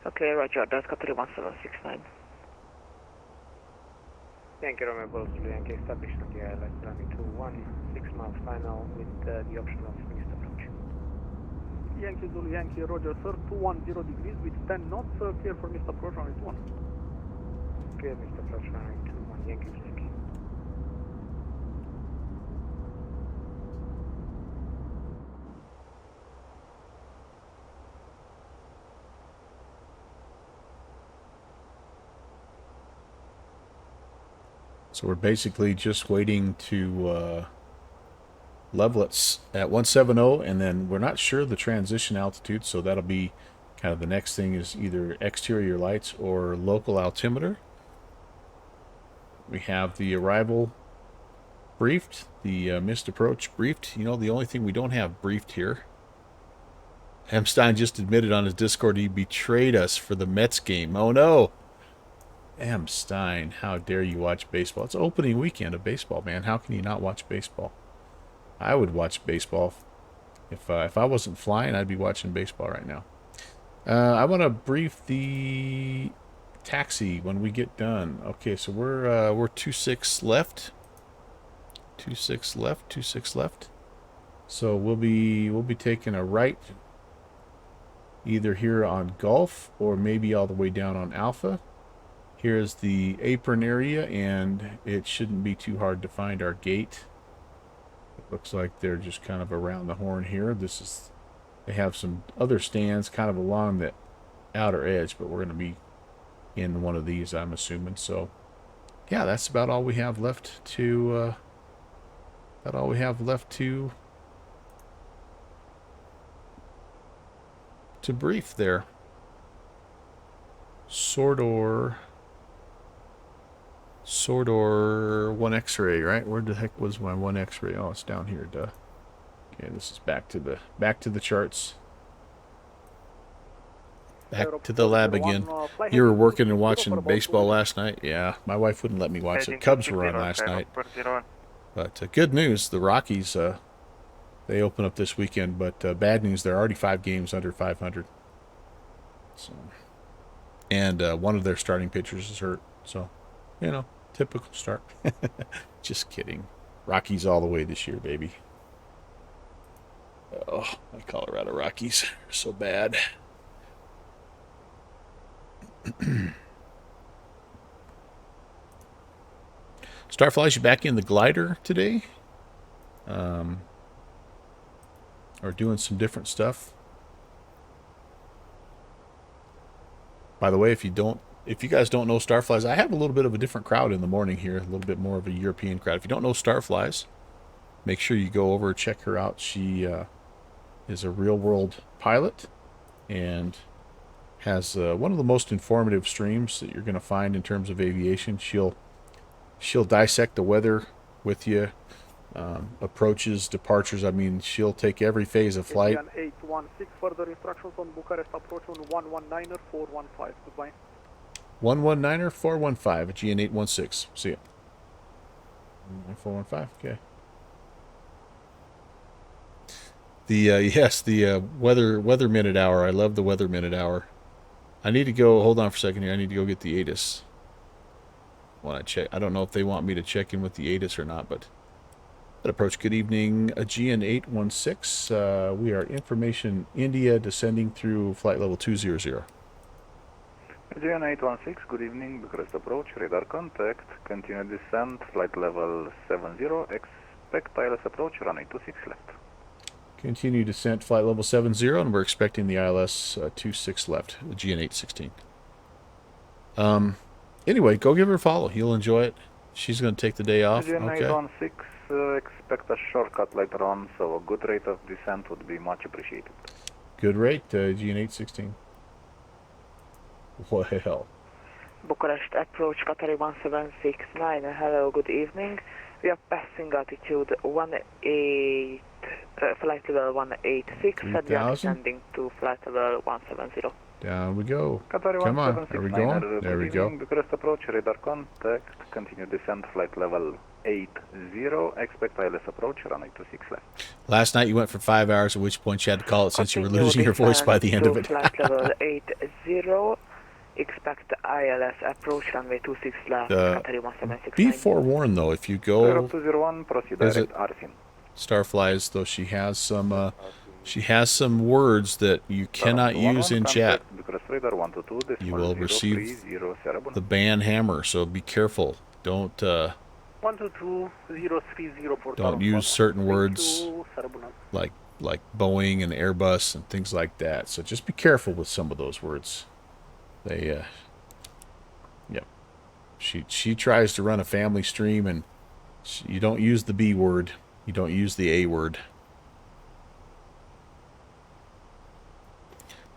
Okay, Roger, that's Qatar 1769. Yankee Romeo Golf Zulu Yankee established on the airline landing to 6 miles final with the option of missed approach. Yankee Zulu Yankee, Roger sir, 210 degrees with 10 knots, clear for missed approach runway 21. Clear missed approach runway 21, Yankee Zulu Yankee. So we're basically just waiting to level it at 170, and then we're not sure the transition altitude, so that'll be kind of the next thing is either exterior lights or local altimeter. We have the arrival briefed, the missed approach briefed. You know, the only thing we don't have briefed here. Stein just admitted on his Discord he betrayed us for the Mets game. Oh no! Stein, how dare you watch baseball? It's opening weekend of baseball, man. How can you not watch baseball? I would watch baseball. If I wasn't flying, I'd be watching baseball right now. I want to brief the taxi when we get done. Okay, so we're 26 left. 26 left. 26 left. So we'll be taking a right, either here on Gulf or maybe all the way down on Alpha. Here's the apron area, and it shouldn't be too hard to find our gate. It looks like they're just kind of around the horn here. They have some other stands kind of along the outer edge, but we're going to be in one of these, I'm assuming. So, yeah, that's about all we have left to. To brief there. Sordor 1 X-ray, right? Where the heck was my 1 X-ray? Oh, it's down here, duh. Okay, this is back to the charts. Back to the lab again. You were working and watching baseball last night? Yeah, my wife wouldn't let me watch it. Cubs were on last night. But good news, the Rockies, they open up this weekend. But bad news, they're already 5 games under 500. So, and one of their starting pitchers is hurt. So, you know, typical start. Just kidding. Rockies all the way this year, baby. Oh, my Colorado Rockies are so bad. Starflies, you back in the glider today? Or doing some different stuff? By the way, if you guys don't know Starflies, I have a little bit of a different crowd in the morning here, a little bit more of a European crowd. If you don't know Starflies, make sure you go over and check her out. She is a real-world pilot and has one of the most informative streams that you're going to find in terms of aviation. She'll dissect the weather with you, approaches, departures. I mean, she'll take every phase of flight. 816, further instructions on Bucharest approach on 119er 415. Goodbye. 119er 415 at GN 816. See ya. 415. Okay. The weather minute hour. I love the weather minute hour. I need to go. Hold on for a second here. I need to go get the ATIS. When I check, I don't know if they want me to check in with the ATIS or not, but approach. Good evening, GN 816. We are Information India descending through flight level 200. GN 816. Good evening. Bucharest approach. Radar contact. Continue descent. Flight level 70. Expect ILS approach. Runway 26 left. Continue descent, flight level 70, and we're expecting the ILS 26 left, the GN 816. Anyway, go give her a follow. You'll enjoy it. She's going to take the day off. GN Okay. 816, expect a shortcut later on, so a good rate of descent would be much appreciated. Good rate, GN 816. Well. Bucharest approach, Qatar 1769. Hello, good evening. We are passing altitude 18, flight level 186, and we are descending to flight level 170. Down we go. Qatar Come on, are we going? There we go. Bucharest approach, radar contact, continue descent, flight level 80, expect ILS approach, runway 26 left. Last night you went for 5 hours, at which point you had to call it since you were losing your voice by the end of it. Flight level 80, expect ILS approach, runway 26 left, Qatar 1769. Be forewarned though, if you go 0201, proceed direct Arsin. Starflies, though, she has some words that you cannot use in chat. You will receive the ban hammer, so be careful. Don't use certain words like Boeing and Airbus and things like that. So just be careful with some of those words. They she tries to run a family stream, and you don't use the B word. You don't use the A word.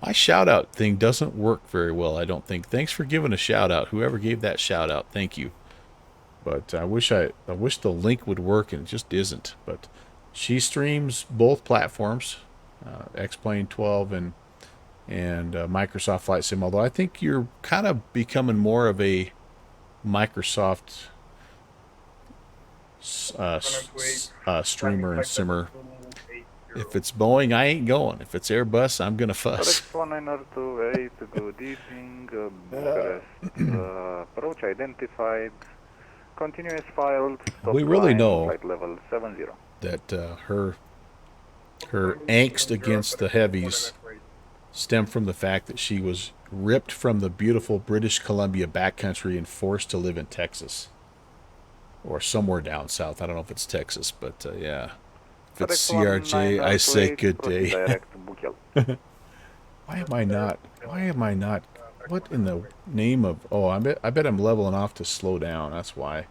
My shout-out thing doesn't work very well, I don't think. Thanks for giving a shout-out. Whoever gave that shout-out, thank you. But I wish the link would work, and it just isn't. But she streams both platforms, X-Plane 12 and Microsoft Flight Sim. Although I think you're kind of becoming more of a Microsoft streamer and simmer. If it's Boeing, I ain't going. If it's Airbus, I'm gonna fuss. 1928, good evening. Bucharest approach identified. Continuous filed. We really know flight level 70. that her angst against the heavies stemmed from the fact that she was ripped from the beautiful British Columbia backcountry and forced to live in Texas. Or somewhere down south. I don't know if it's Texas, but yeah. If it's CRJ, I say good day. Why am I not? What in the name of... Oh, I bet I'm leveling off to slow down. That's why.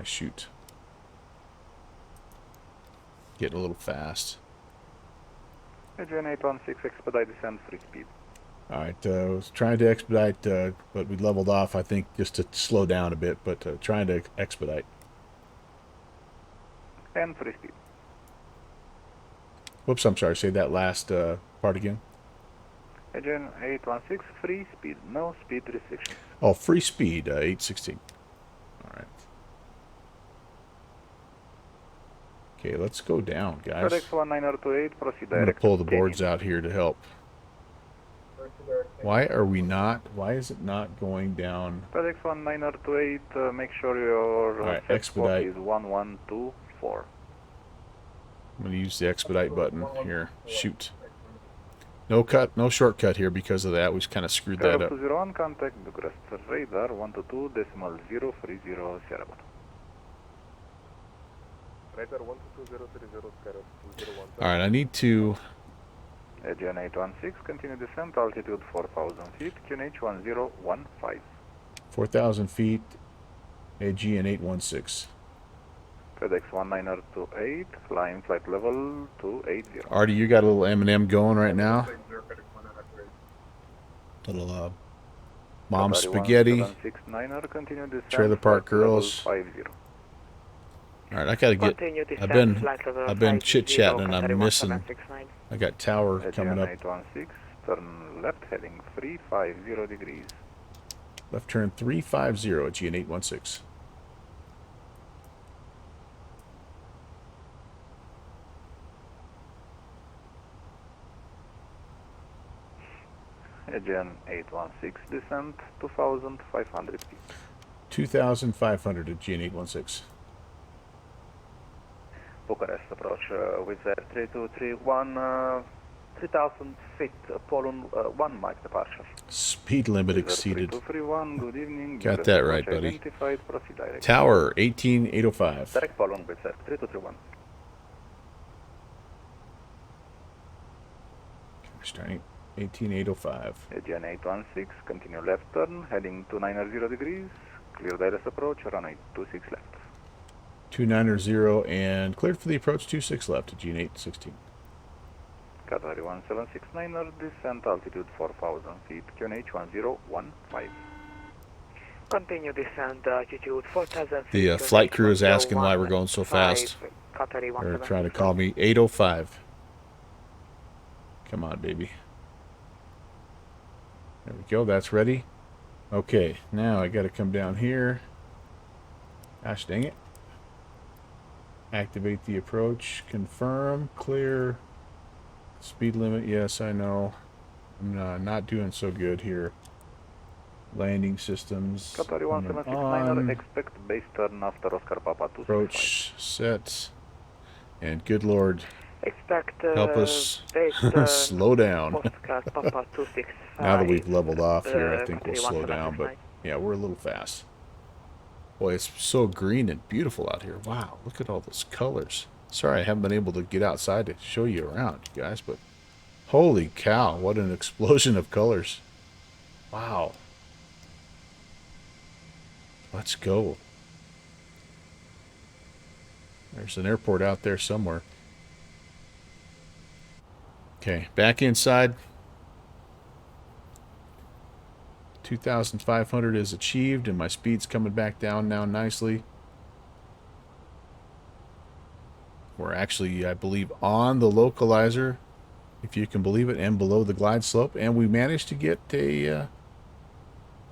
Shoot. Getting a little fast. GN 816, expedite descent, free speed. Alright, I was trying to expedite, but we leveled off, I think, just to slow down a bit, but trying to expedite. And free speed. Whoops, I'm sorry, say that last part again. GN 816, free speed, no speed restriction. Oh, free speed, 816. Alright. Okay, let's go down, guys. FedEx 1928, proceed I'm going to direct. pull the boards out here to help. Why is it not going down? FedEx 1928, make sure your set spot expedite. is 1124. I'm going to use the expedite button here. Shoot. No cut, no shortcut here because of that. We kind of screwed that up. 201, contact Bucharest radar 122.030 Sierra Bottom. Radar 122.030 Sierra 201. All right, I need to... Aegean 816, continue descent, altitude 4,000 feet, QNH 1015. 4,000 feet, Aegean 816. FedEx 1928, climb flight level 280. Artie, you got a little M&M going right now? Little mom spaghetti, trailer park girls. 50. All right, I gotta get. I've been chit chatting and I'm missing. I got tower coming up. 816, turn left heading 350 degrees. Left turn 350 at Aegean 816. Aegean 816, descent 2,500 feet. 2,500 at Aegean 816. Bucharest approach with Z3231, 3,000 feet, Poland 1 Mike departure. Speed limit exceeded. 3231, good evening. Got that right, buddy. Tower 18805. Direct Poland with Z3231. Starting 18805. Aegean 816, continue left turn, heading 290 degrees, clear direct approach, runway 26 left. 290 and cleared for the approach 26 left to Aegean 816. Qatar 1769er, descent altitude 4,000 feet, QNH 1015. Continue descent altitude 4,000 feet. The flight crew is asking why we're going so fast. They're trying to call me 805. Come on, baby. There we go, that's ready. Okay, now I gotta come down here. Gosh dang it. Activate the approach, confirm, clear. Speed limit, yes, I know. I'm not doing so good here. Landing systems. Qatar 1769er, expect base turn after Oscar Papa 265. Approach set. And good Lord, expect help us slow down. Now that we've leveled off here, I think we'll slow down, but yeah, we're a little fast. Boy, it's so green and beautiful out here. Wow, look at all those colors. Sorry I haven't been able to get outside to show you around, you guys, but holy cow, what an explosion of colors. Wow. Let's go. There's an airport out there somewhere. Okay, back inside. 2,500 is achieved, and my speed's coming back down now nicely. We're actually, I believe, on the localizer, if you can believe it, and below the glide slope, and we managed to get a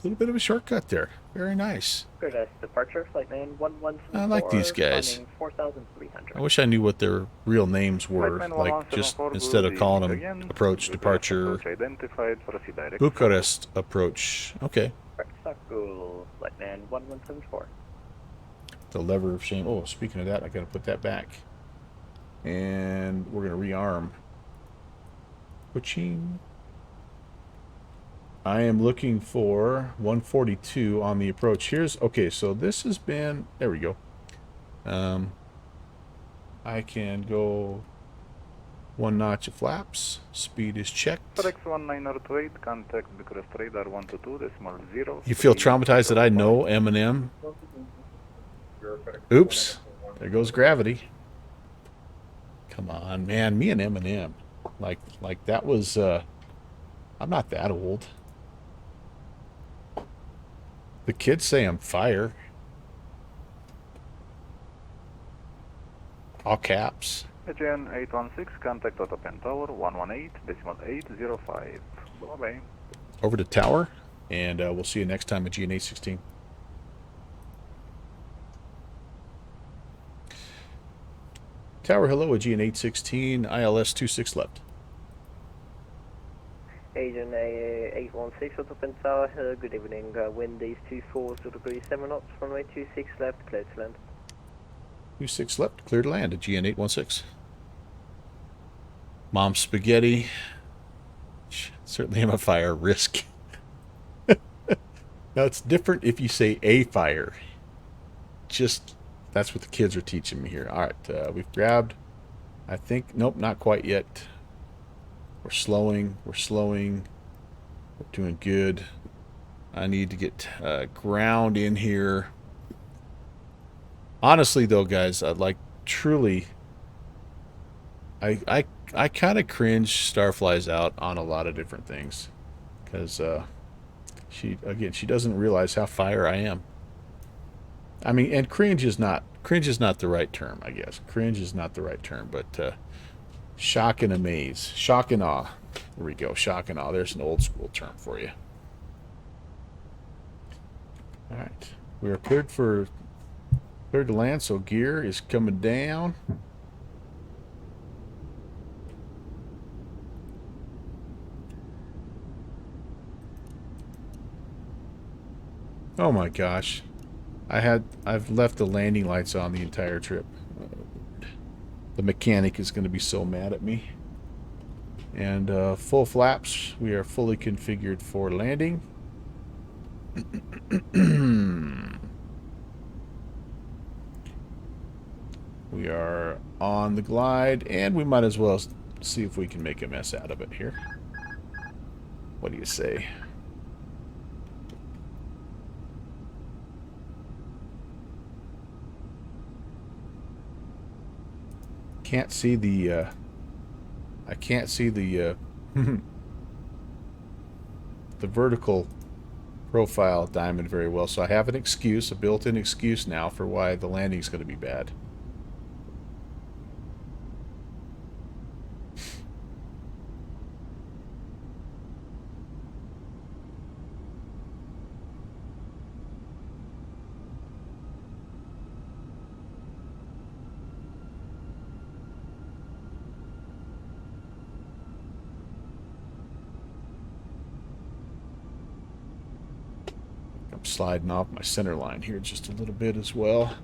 little bit of a shortcut there. Very nice. Good departure, flight name 1174. I like these guys. 4,300. I wish I knew what their real names were, like just instead of calling them approach, departure, Bucharest approach. Okay. Flight name 1174. The lever of shame. Oh, speaking of that, I gotta put that back. And we're gonna rearm. Puching. I am looking for 142 on the approach. Here's, okay, so this has been, there we go. I can go one notch of flaps. Speed is checked. FedEx 1928, contact Bucharest radar 122.0. You feel traumatized that I know M&M? Oops, there goes gravity. Come on, man, me and M&M. Like that was, I'm not that old. The kids say I'm fire. All caps. Aegean 816, contact Autopen Tower 118.805. Bye-bye. Over to tower, and we'll see you next time at Aegean 816. Tower, hello, Aegean 816, ILS 26 left. Agent 816 Autopen Tower, good evening. Wind is 240 degrees 7 knots, runway 26 left, clear to land. 26 left, clear to land at Aegean 816. Mom Spaghetti. Certainly am a fire. Risk. Now, it's different if you say a fire. Just, that's what the kids are teaching me here. All right, we've grabbed, I think, nope, not quite yet. We're slowing. We're slowing. We're doing good. I need to get ground in here. Honestly, though, guys, like, truly, I kind of cringe Starfly's out on a lot of different things. Because, she doesn't realize how fire I am. I mean, and cringe is not the right term, I guess. Cringe is not the right term, but shock and amaze. Shock and awe. There we go, shock and awe. There's an old school term for you. All right. We are cleared to land, so gear is coming down. Oh my gosh. I've left the landing lights on the entire trip. The mechanic is going to be so mad at me. And full flaps. We are fully configured for landing. We are on the glide, and we might as well see if we can make a mess out of it here. What do you say? Can't see the I can't see the the vertical profile diamond very well, so I have an excuse, a built-in excuse now for why the landing is going to be bad. Sliding off my center line here just a little bit as well.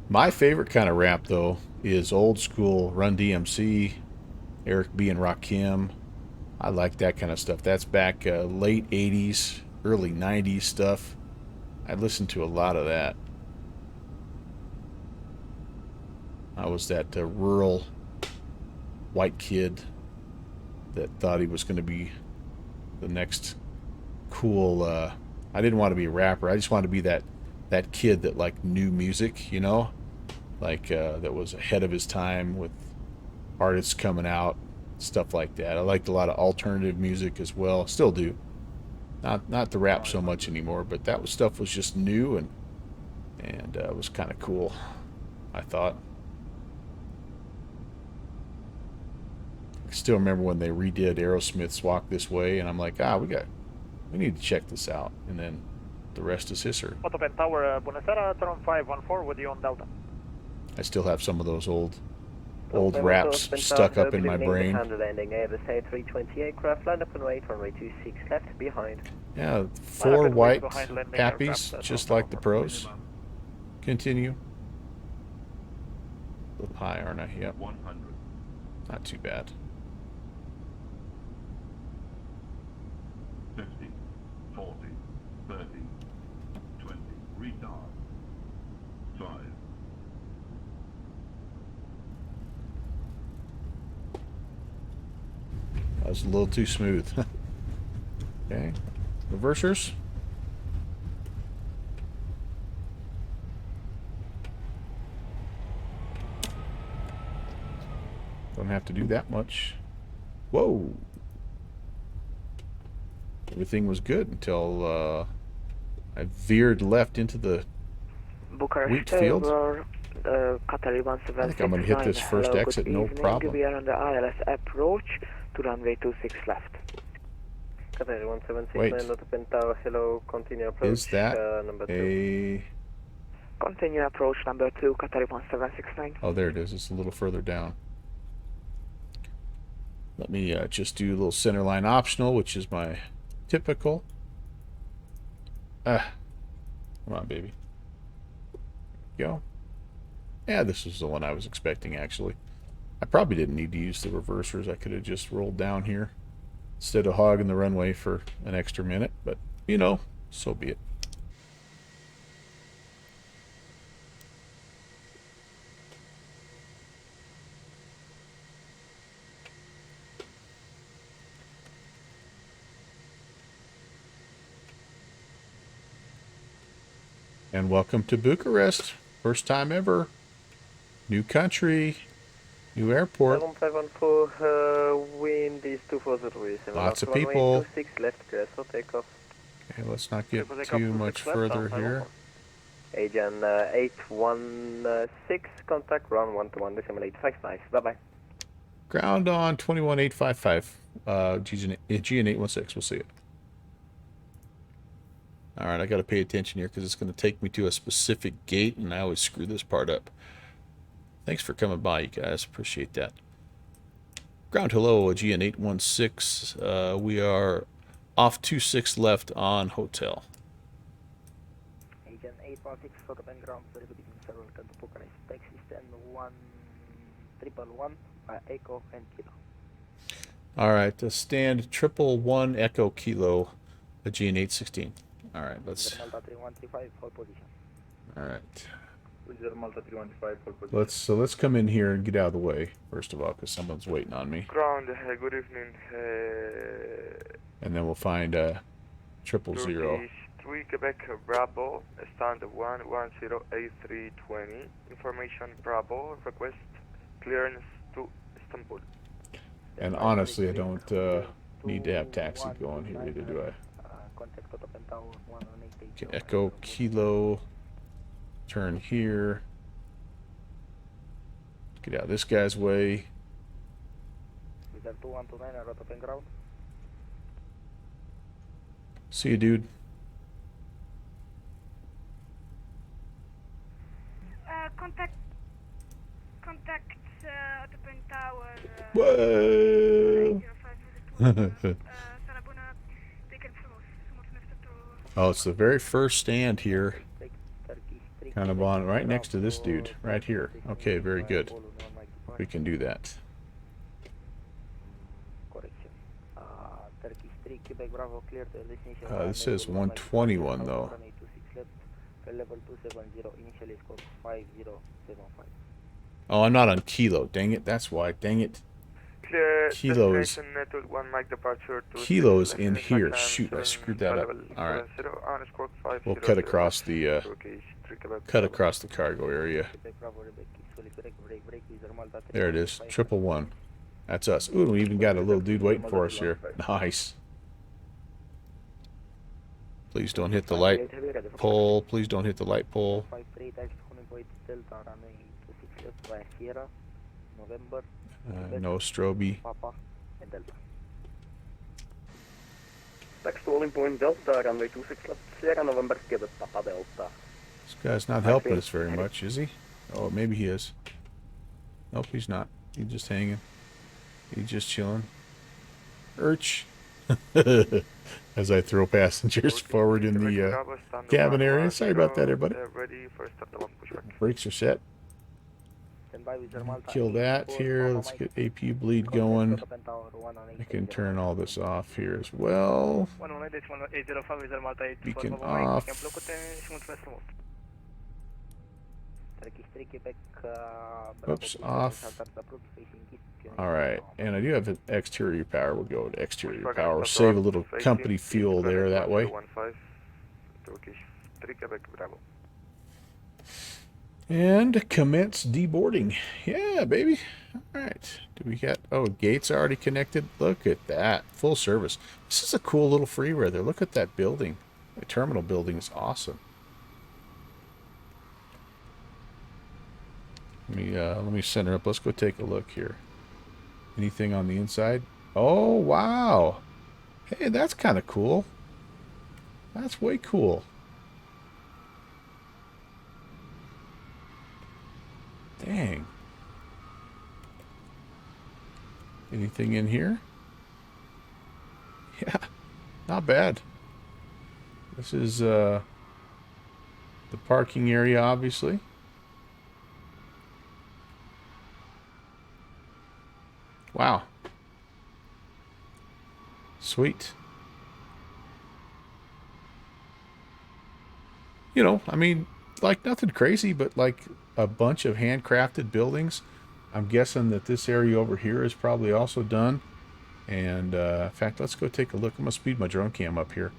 My favorite kind of rap, though, is old school Run DMC, Eric B. and Rakim. I like that kind of stuff. That's back late 80s, early 90s stuff. I listened to a lot of that. I was that rural white kid that thought he was going to be the next cool... I didn't want to be a rapper. I just wanted to be that kid that liked new music, you know? Like, that was ahead of his time with artists coming out, stuff like that. I liked a lot of alternative music as well. Still do. Not the rap so much anymore, but that stuff was just new and it was kind of cool, I thought. I still remember when they redid Aerosmith's Walk This Way, and I'm like, we need to check this out. And then the rest is history. Autopen Tower, Buonasera, turn 514 with you on Delta. I still have some of those old raps stuck up in my brain. Landing Airbus A320 aircraft, land up on runway 26 left behind. Yeah, 4 white happies, just like the pros. Continue. A little high, aren't I? Yep. 100. Not too bad. 50, 40, 30, 20, retard. 5. That was a little too smooth. Okay. Reversers. Don't have to do that much. Whoa. Everything was good until I veered left into the Bucharest wheat field. I think I'm going to hit this first exit, no problem. We are on the ILS approach to runway 26 left. Wait, hello, continue approach. is that number 2. a... Continue approach number 2, Qatari 1769. Oh, there it is. It's a little further down. Let me just do a little centerline optional, which is my typical. Come on, baby. Go. Yeah, this is the one I was expecting, actually. I probably didn't need to use the reversers. I could have just rolled down here instead of hogging the runway for an extra minute, but, you know, so be it. And welcome to Bucharest. First time ever. New country. New airport. 7514, wind is 240. Lots of people. 26 left, clear for takeoff. Okay, let's not get too much further here. Agent 816, contact ground 121.855. Bye-bye. Ground on 21855. GN816. We'll see it. Alright, I got to pay attention here because it's going to take me to a specific gate, and I always screw this part up. Thanks for coming by, you guys. Appreciate that. Ground hello, GN816. We are off 26 left on hotel. Agent 816, photo and ground, very good evening, sir. Welcome to Bucharest. Taxi stand 1111, Echo and Kilo. Alright, stand 111 Echo Kilo, GN816. Alright, let's... Malta 3135, hold position. Alright. Malta 315, hold position. Let's come in here and get out of the way, first of all, because someone's waiting on me. Ground, good evening. And then we'll find 000. Turkish 3 Quebec Bravo, stand 110 A320. Information Bravo, request clearance to Istanbul. And honestly, I don't need to have taxi going here either, do I? Okay, Echo Kilo, turn here. Get out this guy's way. See you, dude. Contact Autopen Tower. Whoa! Oh, it's the very first stand here. Kind of on right next to this dude, right here. Okay, very good. We can do that. This is 121 though. Oh, I'm not on Kilo. Dang it, that's why. Dang it. Kilo is in here. Shoot, I screwed that up. All right. We'll cut across the cargo area. There it is. 111. That's us. Ooh, we even got a little dude waiting for us here. Nice. Please don't hit the light pole. Please don't hit the light pole. No strobe. Next holding point Delta, runway 26 left, Sierra November, Quebec, Papa Delta. This guy's not helping us very much, is he? Oh, maybe he is. Nope, he's not. He's just hanging. He's just chilling. Urch. As I throw passengers forward in the cabin area. Sorry about that, everybody. Brakes are set. Kill that here. Let's get AP bleed going. I can turn all this off here as well. Beacon off. Oops, off. Alright, and I do have exterior power. We'll go to exterior power. Save a little company fuel there that way. And commence deboarding. Yeah, baby. Alright. Do we got... Oh, gates already connected. Look at that. Full service. This is a cool little freeway there. Look at that building. The terminal building is awesome. Let me center up. Let's go take a look here. Anything on the inside? Oh, wow. Hey, that's kind of cool. That's way cool. Dang. Anything in here? Yeah, not bad. This is the parking area, obviously. Wow. Sweet. You know, I mean, like nothing crazy, but like a bunch of handcrafted buildings. I'm guessing that this area over here is probably also done. And in fact, let's go take a look. I'm going to speed my drone cam up here.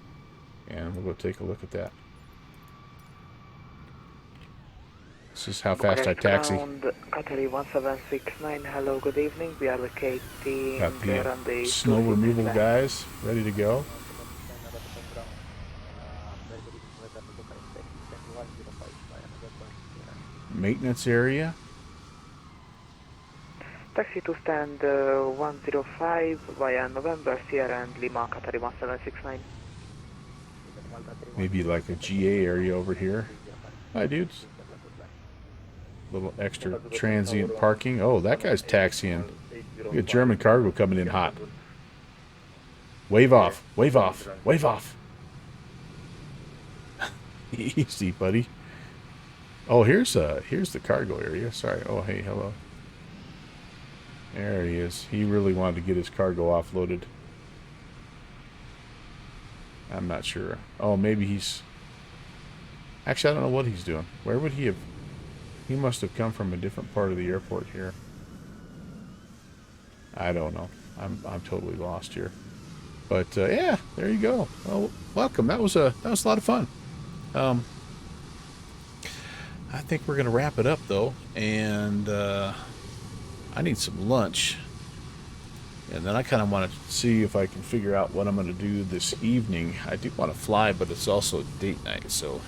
And we'll go take a look at that. This is how fast I taxi. Qatari 1769, hello, good evening. We are locating Got the around the snow removal guys ready to go. Maintenance area. Taxi to stand 105 via November, Sierra and Lima, Qatari 1769. Maybe like a GA area over here. Hi, dudes. Little extra transient parking. Oh, that guy's taxiing. We got German cargo coming in hot. Wave off. Wave off. Wave off. Easy, buddy. Oh, here's the cargo area. Sorry. Oh, hey, hello. There he is. He really wanted to get his cargo offloaded. I'm not sure. Oh, maybe he's... Actually, I don't know what he's doing. Where would he have... He must have come from a different part of the airport here. I don't know. I'm totally lost here. But yeah, there you go. Well, welcome. That was a lot of fun. I think we're gonna wrap it up though, and I need some lunch, and then I kind of want to see if I can figure out what I'm gonna do this evening. I do want to fly, but it's also date night, so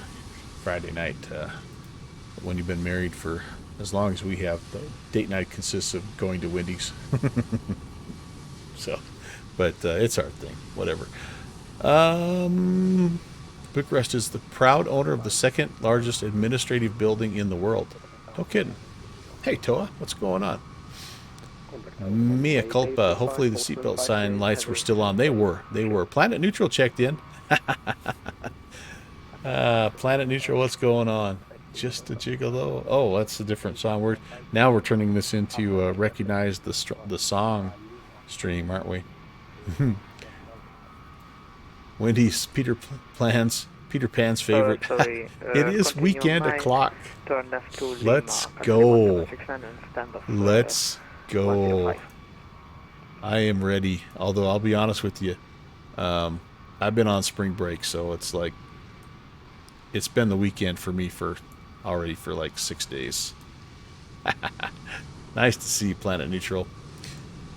Friday night. When you've been married for as long as we have, the date night consists of going to Wendy's. So, but it's our thing, whatever. Bucharest is the proud owner of the second largest administrative building in the world. No kidding. Hey, Toa, what's going on? Mea culpa. Hopefully the seatbelt sign lights were still on. They were. Planet Neutral checked in. Planet Neutral, what's going on? Just a gigolo. Oh, that's a different song. We're turning this into recognize the song stream, aren't we? Wendy's Peter Pan's favorite. It is weekend o'clock. Let's go. Let's go. I am ready. Although I'll be honest with you, I've been on spring break, so it's like it's been the weekend for me already for like 6 days. Nice to see you, Planet Neutral.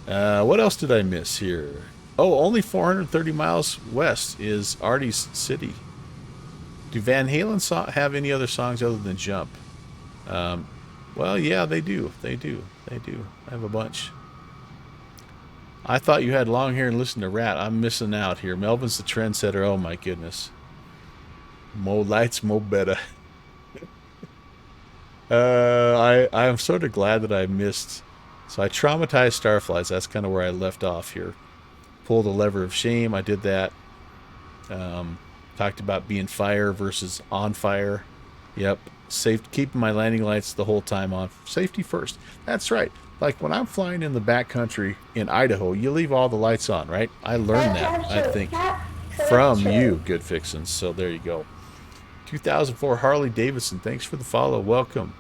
What else did I miss here? Oh, only 430 miles west is Artie's City. Do Van Halen have any other songs other than Jump? Well, yeah, they do. They do. I have a bunch. I thought you had long hair and listened to Rat. I'm missing out here. Melvin's the trendsetter. Oh, my goodness. More lights, more better. I'm sort of glad that I missed. So I traumatized Starflies. That's kind of where I left off here. Pull the lever of shame. I did that. Talked about being fire versus on fire. Yep. Keeping my landing lights the whole time on. Safety first. That's right. Like when I'm flying in the backcountry in Idaho, you leave all the lights on, right? I learned that, I think, from you, Good Fixins. So there you go. 2004 Harley Davidson. Thanks for the follow. Welcome.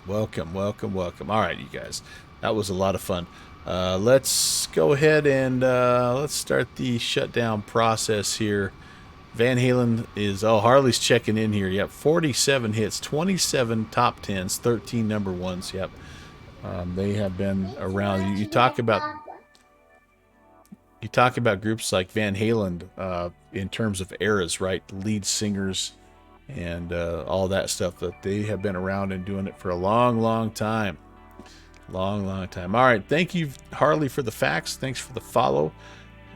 Welcome. All right, you guys. That was a lot of fun. Let's go ahead and let's start the shutdown process here. Van Halen is... Oh, Harley's checking in here. Yep, 47 hits, 27 top 10s, 13 number ones. Yep. They have been around. You talk about groups like Van Halen in terms of eras, right? Lead singers and all that stuff. That they have been around and doing it for a long time. Long time. All right. Thank you, Harley, for the facts. Thanks for the follow.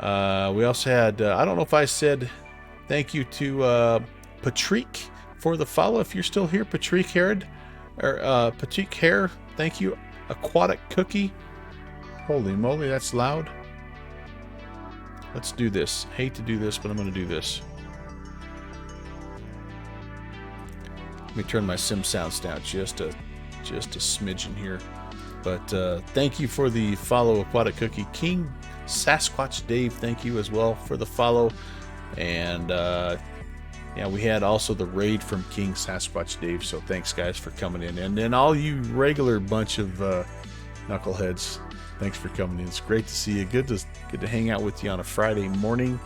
We also had, I don't know if I said thank you to Patrick for the follow. If you're still here, Patrick Herod, or Patrick Hare, thank you. Aquatic Cookie, Holy moly, that's loud. Let's do this. Hate to do this, but I'm going to do this. Let me turn my sim sounds down just a smidgen here. But thank you for the follow, Aquatic Cookie. King Sasquatch Dave, thank you as well for the follow. And yeah, we had also the raid from King Sasquatch Dave, so thanks guys for coming in. And then all you regular bunch of knuckleheads, thanks for coming in. It's great to see you. Good to hang out with you on a Friday morning.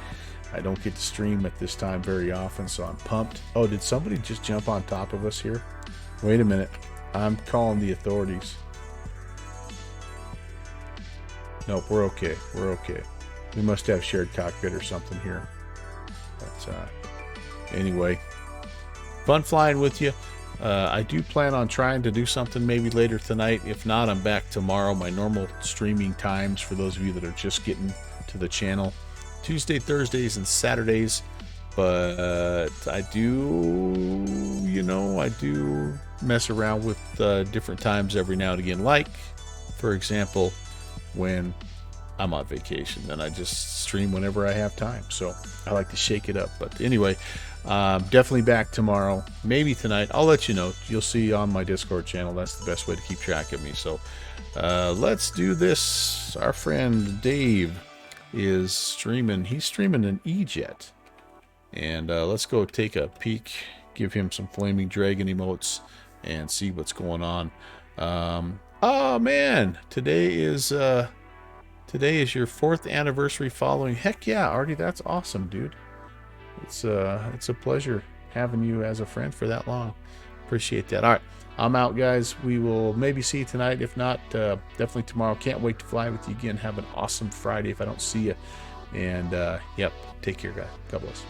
I don't get to stream at this time very often, so I'm pumped. Oh, did somebody just jump on top of us here? Wait a minute. I'm calling the authorities. Nope, we're okay. We're okay. We must have shared cockpit or something here. But anyway, fun flying with you. I do plan on trying to do something maybe later tonight. If not, I'm back tomorrow. My normal streaming times for those of you that are just getting to the channel. Tuesday, Thursdays, and Saturdays. But I do, I do mess around with different times every now and again. Like, for example, when I'm on vacation, then I just stream whenever I have time. So I like to shake it up. But anyway, definitely back tomorrow, maybe tonight. I'll let you know. You'll see on my Discord channel. That's the best way to keep track of me. So let's do this. Our friend Dave is streaming. He's streaming an E-Jet. And let's go take a peek, give him some flaming dragon emotes, and see what's going on. Oh man, today is your 4th anniversary following. Heck yeah, Artie, that's awesome, dude. It's a pleasure having you as a friend for that long. Appreciate that. All right, I'm out, guys. We will maybe see you tonight. If not, definitely tomorrow. Can't wait to fly with you again. Have an awesome Friday if I don't see you. And yep, take care, guys. God bless.